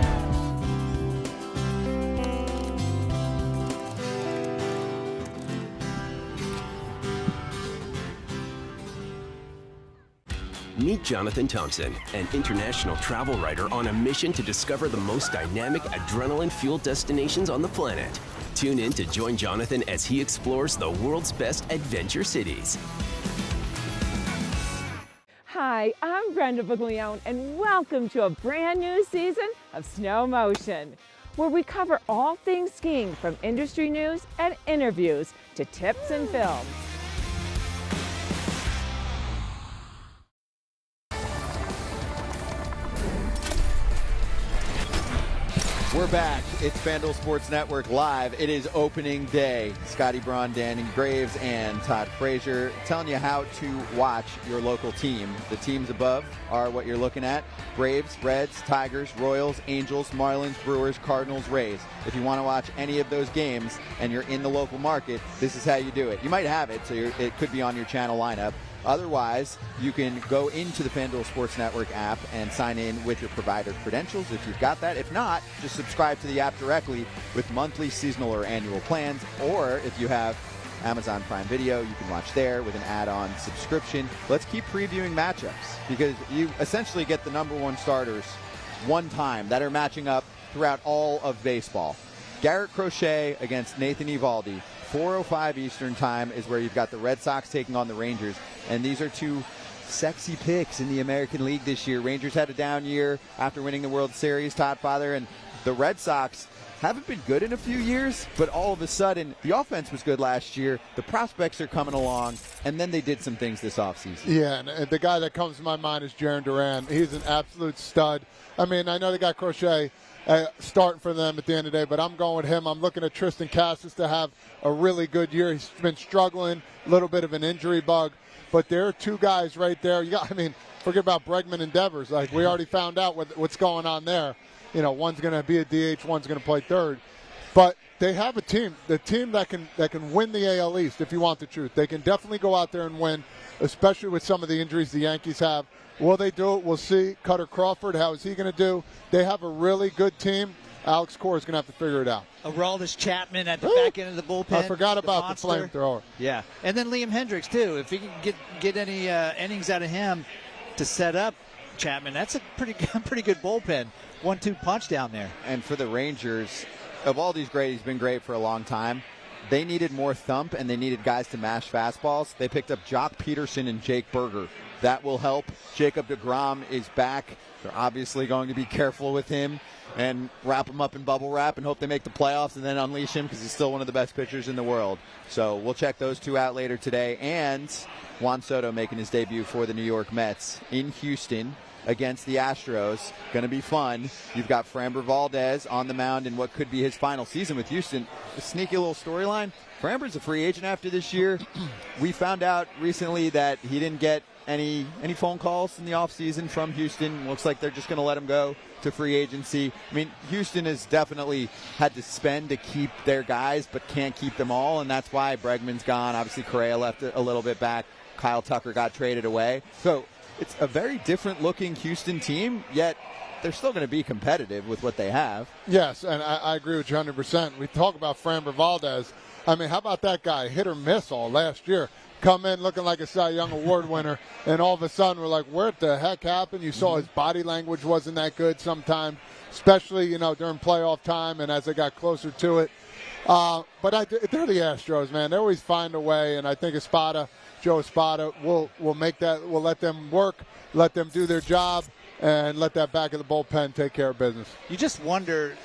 Meet Jonathan Thompson, an international travel writer on a mission to discover the most dynamic adrenaline-fueled destinations on the planet. Tune in to join Jonathan as he explores the world's best adventure cities. Hi, I'm Brenda Buglione, and welcome to a brand new season of Snow Motion, where we cover all things skiing from industry news and interviews to tips and films. We're back. It's FanDuel Sports Network Live. It is opening day. Scotty Braun, Danny Graves, and Todd Frazier telling you how to watch your local team. The teams above are what you're looking at. Braves, Reds, Tigers, Royals, Angels, Marlins, Brewers, Cardinals, Rays. If you want to watch any of those games and you're in the local market, this is how you do it. You might have it, so it could be on your channel lineup. Otherwise, you can go into the FanDuel Sports Network app and sign in with your provider credentials if you've got that. If not, just subscribe to the app directly with monthly, seasonal, or annual plans. Or if you have Amazon Prime Video, you can watch there with an add-on subscription. Let's keep previewing matchups because you essentially get the number one starters one time that are matching up throughout all of baseball. Garrett Crochet against Nathan Eovaldi. 4:05 Eastern time is where you've got the Red Sox taking on the Rangers. And these are two sexy picks in the American League this year. Rangers had a down year after winning the World Series, Todd Father, and the Red Sox haven't been good in a few years, but all of a sudden, the offense was good last year. The prospects are coming along, and then they did some things this offseason. Yeah, and the guy that comes to my mind is Jarren Duran. He's an absolute stud. I mean, I know they got Crochet starting for them at the end of the day, but I'm going with him. I'm looking at Tristan Casas to have a really good year. He's been struggling, a little bit of an injury bug, but there are two guys right there. Forget about Bregman and Devers. Like, we already found out what's going on there. You know, one's going to be a DH, one's going to play third. But they have a team, the team that can win the AL East, if you want the truth. They can definitely go out there and win, especially with some of the injuries the Yankees have. Will they do it? We'll see. Cutter Crawford, how is he going to do? They have a really good team. Alex Cora is going to have to figure it out. Aroldis Chapman at the back end of the bullpen. I forgot about the flamethrower. Yeah, and then Liam Hendricks, too. If he can get any innings out of him to set up Chapman, that's a pretty good bullpen. 1-2 punch down there. And for the Rangers, Eovaldi's great. He's been great for a long time. they needed more thump and they needed guys to mash fastballs. They picked up Jock Peterson and Jake Berger. That will help. Jacob deGrom is back. They're obviously going to be careful with him and wrap him up in bubble wrap and hope they make the playoffs and then unleash him because he's still one of the best pitchers in the world. So we'll check those two out later today. And Juan Soto making his debut for the New York Mets in Houston against the Astros. Going to be fun. You've got Framber Valdez on the mound in what could be his final season with Houston. A sneaky little storyline. Framber's a free agent after this year. We found out recently that he didn't get any phone calls in the offseason from Houston. Looks like they're just going to let him go to free agency. I mean, Houston has definitely had to spend to keep their guys, but can't keep them all, and that's why Bregman's gone. Obviously, Correa left a little bit back. Kyle Tucker got traded away. So it's a very different-looking Houston team, yet they're still going to be competitive with what they have. Yes, and I agree with you 100%. We talk about Framber Valdez. I mean, how about that guy? Hit or miss all last year. Come in looking like a Cy Young Award winner, and all of a sudden we're like, where the heck happened? You saw his body language wasn't that good sometimes, especially, during playoff time and as they got closer to it. But they're the Astros, man. They always find a way, and I think Joe Espada will make that. We'll let them work, let them do their job, and let that back of the bullpen take care of business. You just wonder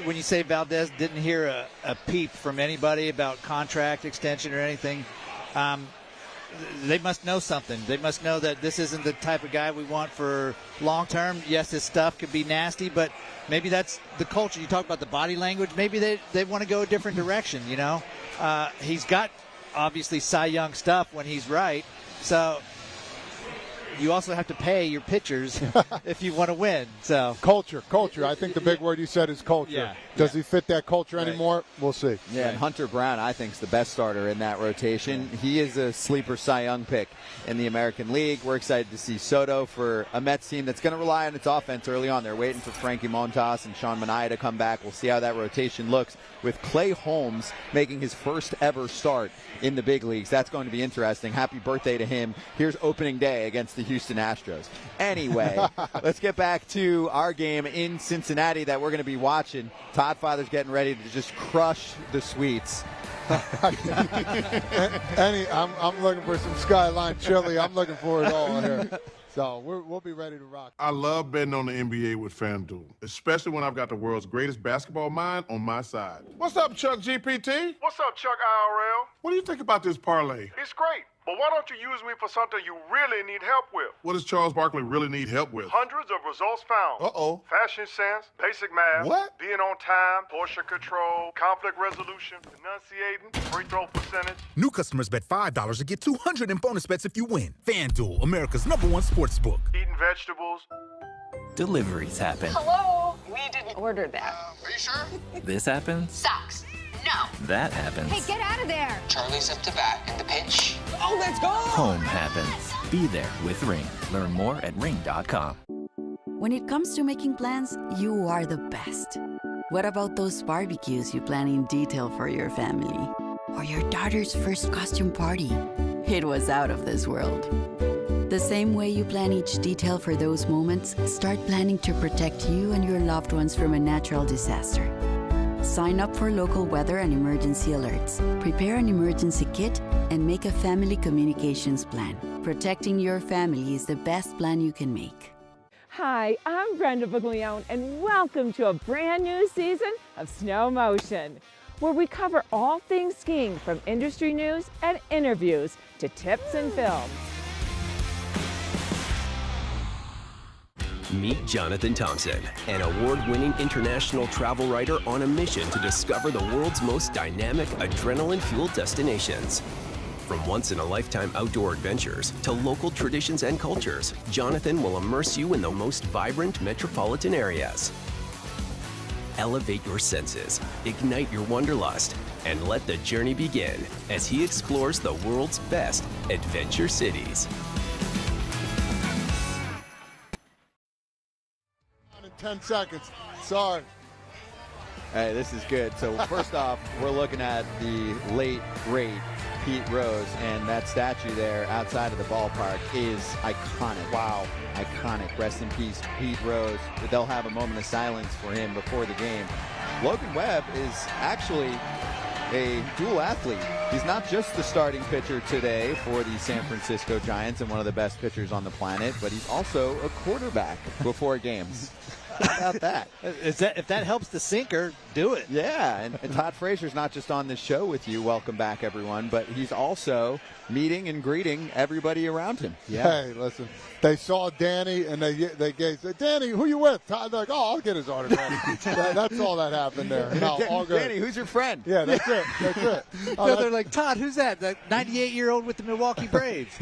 when you say Valdez didn't hear a peep from anybody about contract extension or anything. They must know something. They must know that this isn't the type of guy we want for long term. Yes, his stuff could be nasty, but maybe that's the culture. You talk about the body language. Maybe they want to go a different direction, He's got, obviously, Cy Young stuff when he's right. So you also have to pay your pitchers if you want to win. So Culture. I think the big word you said is culture. Yeah. Does he fit that culture anymore? We'll see. Yeah, and Hunter Brown, I think, is the best starter in that rotation. He is a sleeper Cy Young pick in the American League. We're excited to see Soto for a Mets team that's going to rely on its offense early on. They're waiting for Frankie Montas and Sean Manaea to come back. We'll see how that rotation looks with Clay Holmes making his first ever start in the big leagues. That's going to be interesting. Happy birthday to him. Here's opening day against the Houston Astros. Anyway, let's get back to our game in Cincinnati that we're going to be watching. Todd Father's getting ready to just crush the sweets. I'm looking for some Skyline chili. I'm looking for it all here. So we'll be ready to rock. I love betting on the NBA with FanDuel, especially when I've got the world's greatest basketball mind on my side. What's up, Chuck GPT? What's up, Chuck IRL? What do you think about this parlay? It's great, but why don't you use me for something you really need help with? What does Charles Barkley really need help with? Hundreds of results found. Uh-oh. Fashion sense, basic math. What? Being on time, portion control, conflict resolution, enunciating, free throw percentage. New customers bet $5 to get $200 in bonus bets if you win. FanDuel, America's #1 sportsbook. Eating vegetables. Deliveries happen. Hello? We didn't order that. Are you sure? This happens. Socks. No. That happens. Hey, get out of there. Charlie's up to bat in the pitch. Oh, let's go! Home happens. Be there with Ring. Learn more at ring.com. When it comes to making plans, you are the best. What about those barbecues you plan in detail for your family? Or your daughter's first costume party? It was out of this world. The same way you plan each detail for those moments, start planning to protect you and your loved ones from a natural disaster. Sign up for local weather and emergency alerts. Prepare an emergency kit and make a family communications plan. Protecting your family is the best plan you can make. Hi, I'm Brenda Buglione, and welcome to a brand new season of Snow Motion, where we cover all things skiing from industry news and interviews to tips and films. Meet Jonathan Thompson, an award-winning international travel writer on a mission to discover the world's most dynamic, adrenaline-fueled destinations. From once-in-a-lifetime outdoor adventures to local traditions and cultures, Jonathan will immerse you in the most vibrant metropolitan areas. Elevate your senses, ignite your wanderlust, and let the journey begin as he explores the world's best adventure cities. 10 seconds. Sorry. Hey, this is good. So first off, we're looking at the late, great Pete Rose, and that statue there outside of the ballpark is iconic. Wow. Iconic. Rest in peace, Pete Rose. They'll have a moment of silence for him before the game. Logan Webb is actually a dual athlete. He's not just the starting pitcher today for the San Francisco Giants and one of the best pitchers on the planet, but he's also a quarterback before games. How about that? If that helps the sinker, do it. Yeah, and Todd Frazier's not just on this show with you. Welcome back, everyone. But he's also meeting and greeting everybody around him. Yeah. Hey, listen, they saw Danny, and they said, Danny, who you with? Todd, like, oh, I'll get his autograph. That's all that happened there. No, all good. Danny, who's your friend? Yeah, that's it. That's it. No, they're like, Todd, who's that? The 98-year-old with the Milwaukee Braves.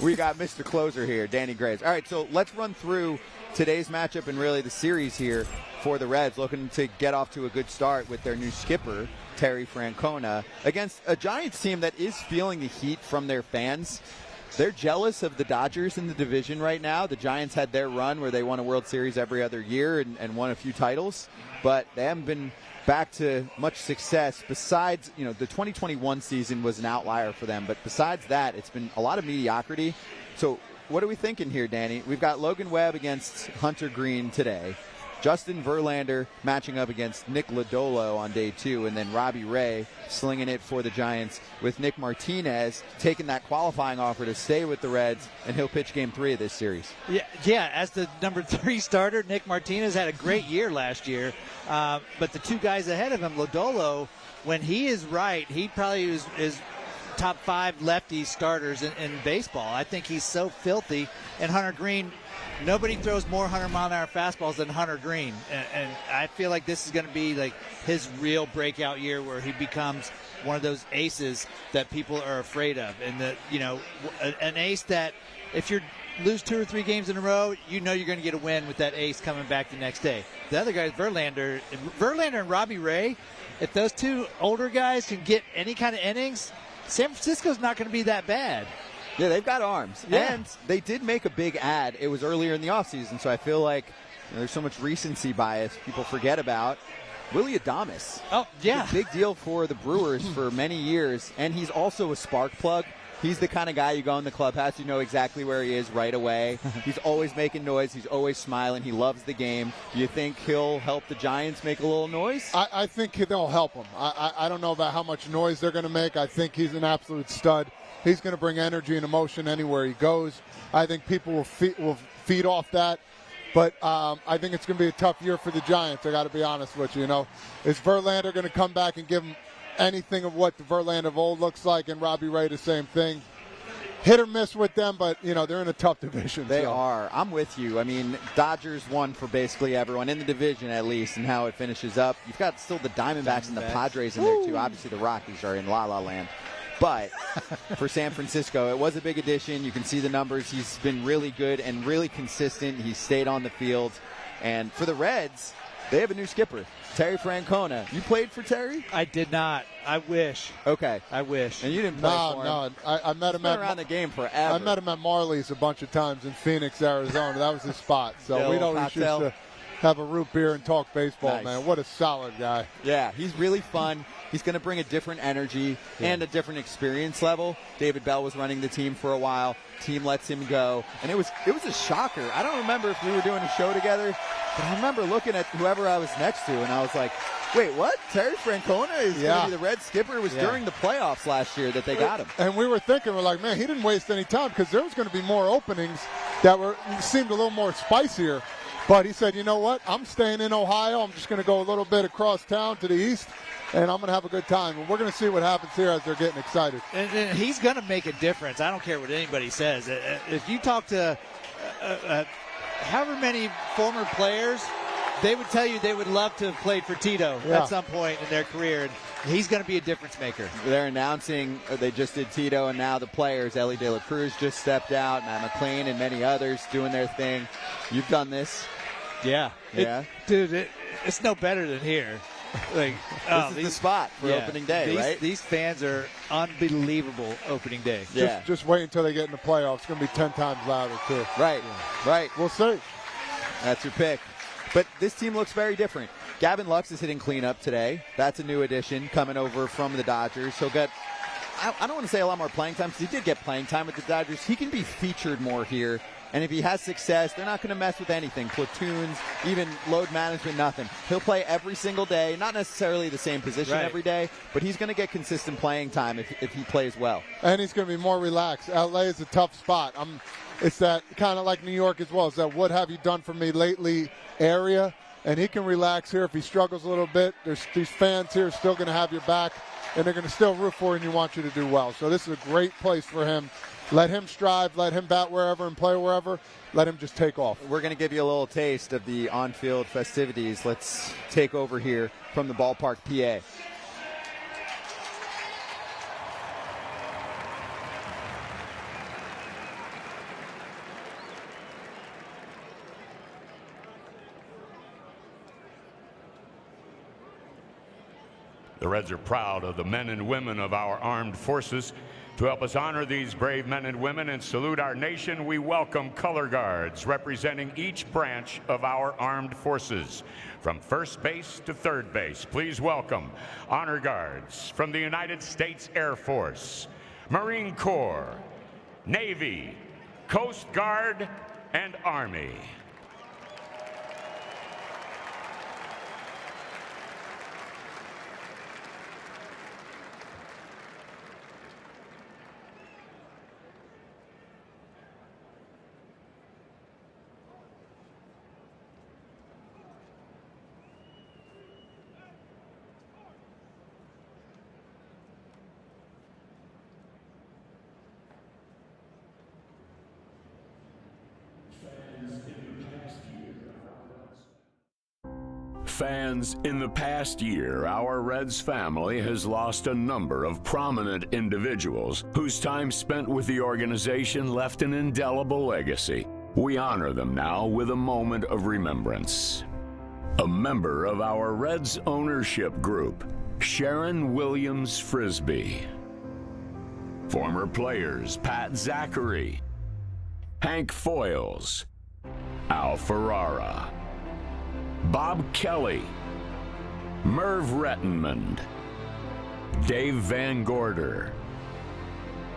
We got Mr. Closer here, Danny Graves. All right, so let's run through today's matchup and really the series here for the Reds, looking to get off to a good start with their new skipper, Terry Francona, against a Giants team that is feeling the heat from their fans. They're jealous of the Dodgers in the division right now. The Giants had their run where they won a World Series every other year and won a few titles, but they haven't been back to much success. Besides, the 2021 season was an outlier for them, but besides that, it's been a lot of mediocrity. So what are we thinking here, Danny? We've got Logan Webb against Hunter Green today. Justin Verlander matching up against Nick Lodolo on day 2, and then Robbie Ray slinging it for the Giants with Nick Martinez taking that qualifying offer to stay with the Reds, and he'll pitch game 3 of this series. Yeah. As the number 3 starter, Nick Martinez had a great year last year, but the two guys ahead of him, Lodolo, when he is right, he probably is top 5 lefty starters in baseball. I think he's so filthy. And Hunter Green, nobody throws more 100-mile-an-hour fastballs than Hunter Green. And I feel like this is going to be like his real breakout year where he becomes one of those aces that people are afraid of. And, an ace that if you lose 2 or 3 games in a row, you're going to get a win with that ace coming back the next day. The other guy is Verlander and Robbie Ray. If those two older guys can get any kind of innings, San Francisco's not going to be that bad. Yeah, they've got arms. Yeah. And they did make a big ad. It was earlier in the offseason, so I feel like there's so much recency bias people forget about. Willy Adames. Oh, yeah. Big deal for the Brewers for many years, and he's also a spark plug. He's the kind of guy you go in the clubhouse, you know exactly where he is right away. He's always making noise. He's always smiling. He loves the game. Do you think he'll help the Giants make a little noise? I think they'll help him. I don't know about how much noise they're going to make. I think he's an absolute stud. He's going to bring energy and emotion anywhere he goes. I think people will feed off that. But I think it's going to be a tough year for the Giants. I got to be honest with you. Is Verlander going to come back and give him anything of what the Verlander of old looks like, and Robbie Ray the same thing? Hit or miss with them, but, they're in a tough division. They are. I'm with you. I mean, Dodgers won for basically everyone in the division, at least, and how it finishes up. You've got still the Diamondbacks and the Padres in there, too. Obviously, the Rockies are in La-La land. But for San Francisco, it was a big addition. You can see the numbers. He's been really good and really consistent. He's stayed on the field. And for the Reds, they have a new skipper, Terry Francona. You played for Terry? I did not. I wish. Okay. I wish. And you didn't play for him? No. I met him around the game forever. I met him at Marley's a bunch of times in Phoenix, Arizona. That was his spot. So we'd always used to have a root beer and talk baseball, nice. Man. What a solid guy. Yeah, he's really fun. He's going to bring a different energy and a different experience level. David Bell was running the team for a while. Team lets him go. And it was a shocker. I don't remember if we were doing a show together, but I remember looking at whoever I was next to, and I was like, wait, what? Terry Francona is going to be the Red skipper? It was during the playoffs last year that they got him. And we were thinking, we're like, man, he didn't waste any time because there was going to be more openings that seemed a little more spicier. But he said, you know what? I'm staying in Ohio. I'm just going to go a little bit across town to the east, and I'm going to have a good time. And we're going to see what happens here as they're getting excited. And he's going to make a difference. I don't care what anybody says. If you talk to however many former players, they would tell you they would love to have played for Tito at some point in their career. And he's going to be a difference maker. They're announcing they just did Tito, and now the players. Ellie De La Cruz just stepped out. Matt McLean and many others doing their thing. You've done this. Yeah. Dude, it's no better than here. Like, this is the spot for opening day, right? These fans are unbelievable opening day. Just wait until they get in the playoffs. It's going to be 10 times louder, too. Right. We'll see. That's your pick. But this team looks very different. Gavin Lux is hitting cleanup today. That's a new addition coming over from the Dodgers. He'll get, I don't want to say a lot more playing time because he did get playing time with the Dodgers. He can be featured more here And if he has success, they're not going to mess with anything. Platoons, even load management, nothing. He'll play every single day, not necessarily the same position every day, but he's going to get consistent playing time if he plays well. And he's going to be more relaxed. LA is a tough spot. It's that kind of like New York as well. It's that what have you done for me lately area. And he can relax here if he struggles a little bit. There's these fans here still going to have your back, and they're going to still root for you and you want you to do well. So this is a great place for him. Let him strive. Let him bat wherever and play wherever. Let him just take off. We're going to give you a little taste of the on-field festivities. Let's take over here from the ballpark, PA. The Reds are proud of the men and women of our armed forces. To help us honor these brave men and women and salute our nation, we welcome color guards representing each branch of our armed forces. From first base to third base, please welcome honor guards from the United States Air Force, Marine Corps, Navy, Coast Guard, and Army. Fans, in the past year, our Reds family has lost a number of prominent individuals whose time spent with the organization left an indelible legacy. We honor them now with a moment of remembrance. A member of our Reds ownership group, Sharon Williams Frisbee. Former players Pat Zachary, Hank Foyles, Al Ferrara, Bob Kelly, Merv Rettenmund, Dave Van Gorder,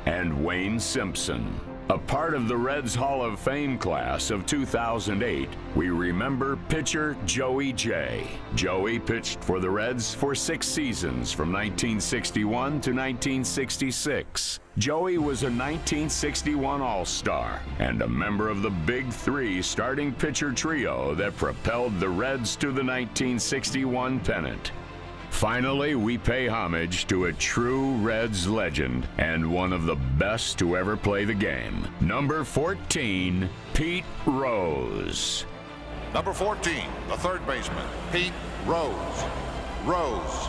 and Wayne Simpson. A part of the Reds Hall of Fame class of 2008, we remember pitcher Joey J. Joey pitched for the Reds for 6 seasons from 1961 to 1966. Joey was a 1961 All-Star and a member of the Big Three starting pitcher trio that propelled the Reds to the 1961 pennant. Finally, we pay homage to a true Reds legend and one of the best to ever play the game. Number 14, Pete Rose. Number 14, the third baseman, Pete Rose. Rose.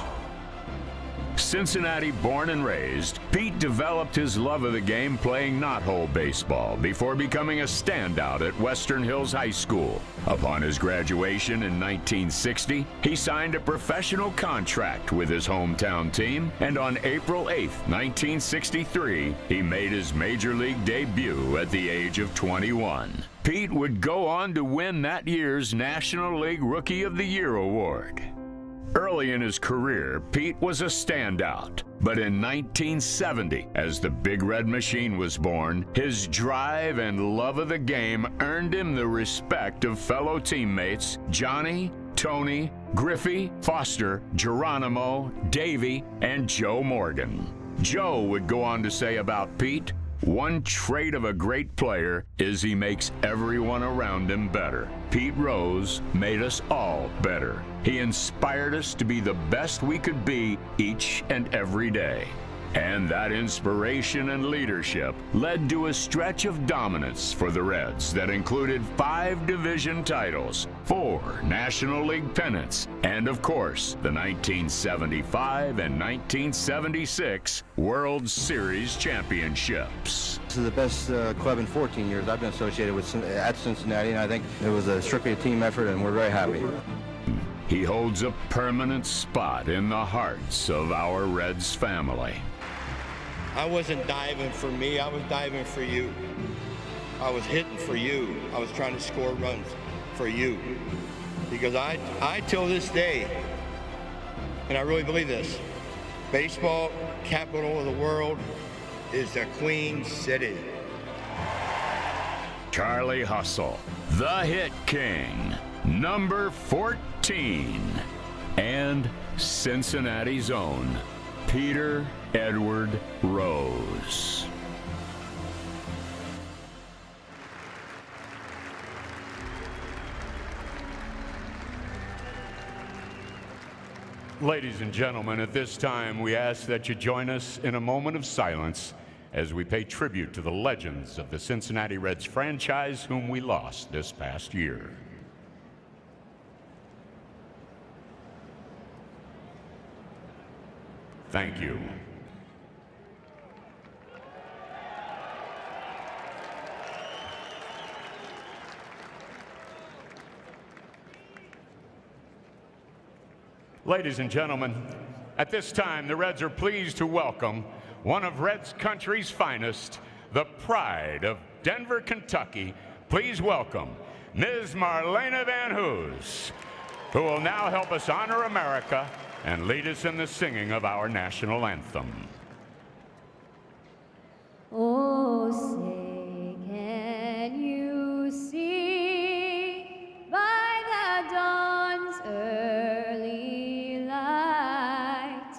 Cincinnati born and raised, Pete developed his love of the game playing knothole baseball before becoming a standout at Western Hills High School. Upon his graduation in 1960, he signed a professional contract with his hometown team, and on April 8, 1963, he made his major league debut at the age of 21. Pete would go on to win that year's National League Rookie of the Year award. Early in his career, Pete was a standout, but in 1970, as the Big Red Machine was born, his drive and love of the game earned him the respect of fellow teammates Johnny, Tony, Griffey, Foster, Geronimo, Davey, and Joe Morgan. Joe would go on to say about Pete, "One trait of a great player is he makes everyone around him better. Pete Rose made us all better. He inspired us to be the best we could be each and every day." And that inspiration and leadership led to a stretch of dominance for the Reds that included 5 division titles, 4 National League pennants, and of course, the 1975 and 1976 World Series championships. This is the best club in 14 years I've been associated with at Cincinnati, and I think it was strictly a team effort, and we're very happy. He holds a permanent spot in the hearts of our Reds family. I wasn't diving for me, I was diving for you. I was hitting for you. I was trying to score runs for you. Because I till this day, and I really believe this, baseball capital of the world is the Queen City. Charlie Hustle, the Hit King, number 14, and Cincinnati's own Peter Edward Rose. Ladies and gentlemen, at this time, we ask that you join us in a moment of silence as we pay tribute to the legends of the Cincinnati Reds franchise whom we lost this past year. Thank you. Ladies and gentlemen, at this time, the Reds are pleased to welcome one of Reds country's finest, the pride of Denver, Kentucky. Please welcome Ms. Marlena Van Hoos, who will now help us honor America and lead us in the singing of our national anthem. Oh, say, can you see by the dawn's early light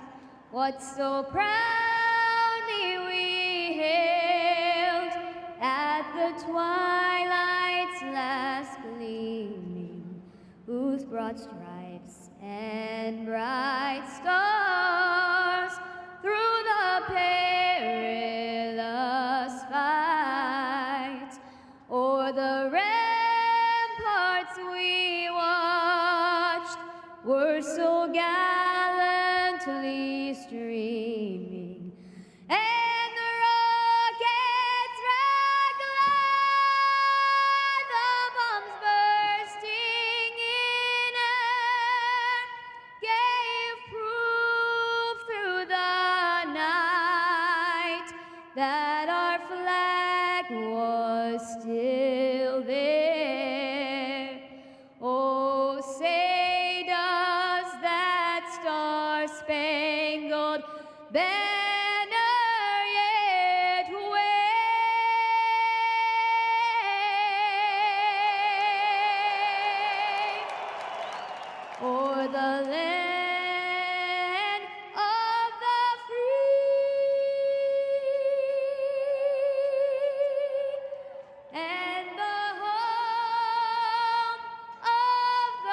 what so proudly we hailed at the twilight's last gleaming, whose broad stripes and bright stars through the perilous fight o'er the ramparts we watched were so gallantly streaming, and the rockets red glare, the bombs bursting in air gave proof through the night that our flag was still there. Oh, say does that star-spangled banner yet wave o'er the land of the free and the home of the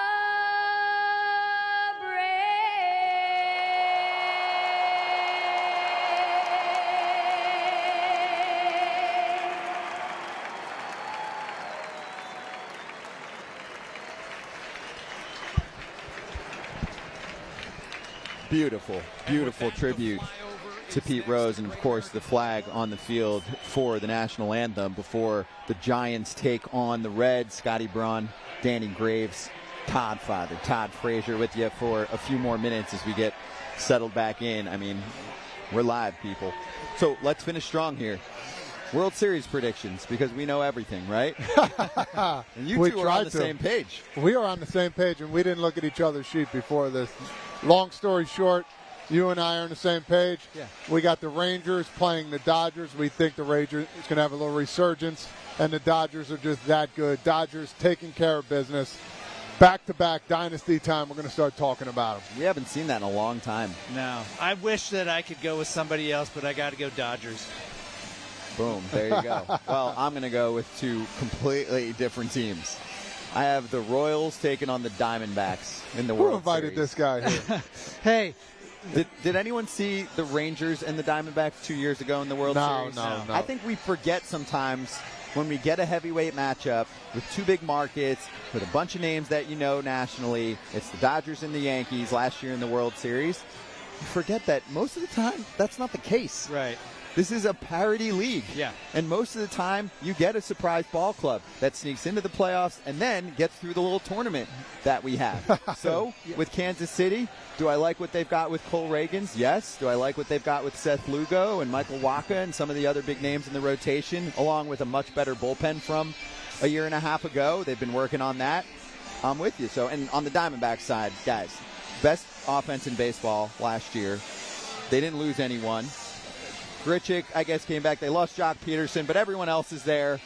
Beautiful, beautiful tribute to Pete Rose, and of course the flag on the field for the national anthem before the Giants take on the Reds. Scotty Braun, Danny Graves, Todd Father, Todd Frazier with you for a few more minutes as we get settled back in. I mean, we're live, people. So let's finish strong here. World Series predictions, because we know everything, right? And you two are on the same page. We are on the same page, and we didn't look at each other's sheet before this. Long story short, you and I are on the same page. Yeah. We got the Rangers playing the Dodgers. We think the Rangers is going to have a little resurgence, and the Dodgers are just that good. Dodgers taking care of business. Back-to-back dynasty time, we're going to start talking about them. We haven't seen that in a long time. No. I wish that I could go with somebody else, but I got to go Dodgers. Boom, there you go. Well, I'm going to go with two completely different teams. I have the Royals taking on the Diamondbacks in the World Series. Who invited this guy here? Hey. Did anyone see the Rangers and the Diamondbacks 2 years ago in the World Series? No. I think we forget sometimes when we get a heavyweight matchup with two big markets, with a bunch of names that you know nationally. It's the Dodgers and the Yankees last year in the World Series. You forget that most of the time that's not the case. Right. This is a parity league. Yeah. And most of the time, you get a surprise ball club that sneaks into the playoffs and then gets through the little tournament that we have. So, with Kansas City, do I like what they've got with Cole Reagans? Yes. Do I like what they've got with Seth Lugo and Michael Wacha and some of the other big names in the rotation, along with a much better bullpen from a year and a half ago? They've been working on that. I'm with you. So, and on the Diamondback side, guys, best offense in baseball last year. They didn't lose anyone. Grichuk, I guess, came back. They lost Jock Peterson, but everyone else is there.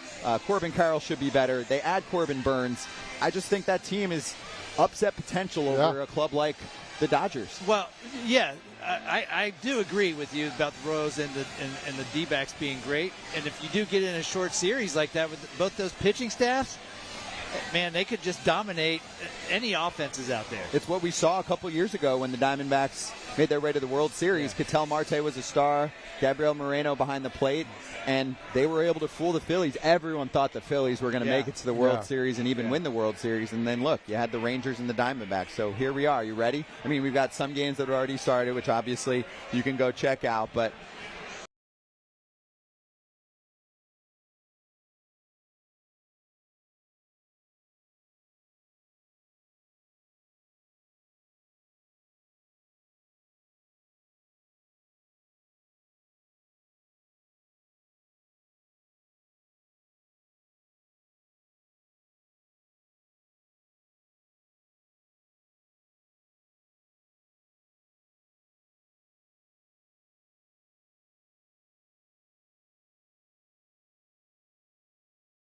Corbin Carroll should be better. They add Corbin Burns. I just think that team is upset potential over a club like the Dodgers. Well, yeah, I do agree with you about the Royals and the D-backs being great. And if you do get in a short series like that with both those pitching staffs, man, they could just dominate any offenses out there. It's what we saw a couple years ago when the Diamondbacks made their way to the World Series. Yeah. Ketel Marte was a star, Gabriel Moreno behind the plate, and they were able to fool the Phillies. Everyone thought the Phillies were going to make it to the World Series and even win the World Series. And then, look, you had the Rangers and the Diamondbacks. So here we are. You ready? I mean, we've got some games that have already started, which obviously you can go check out. But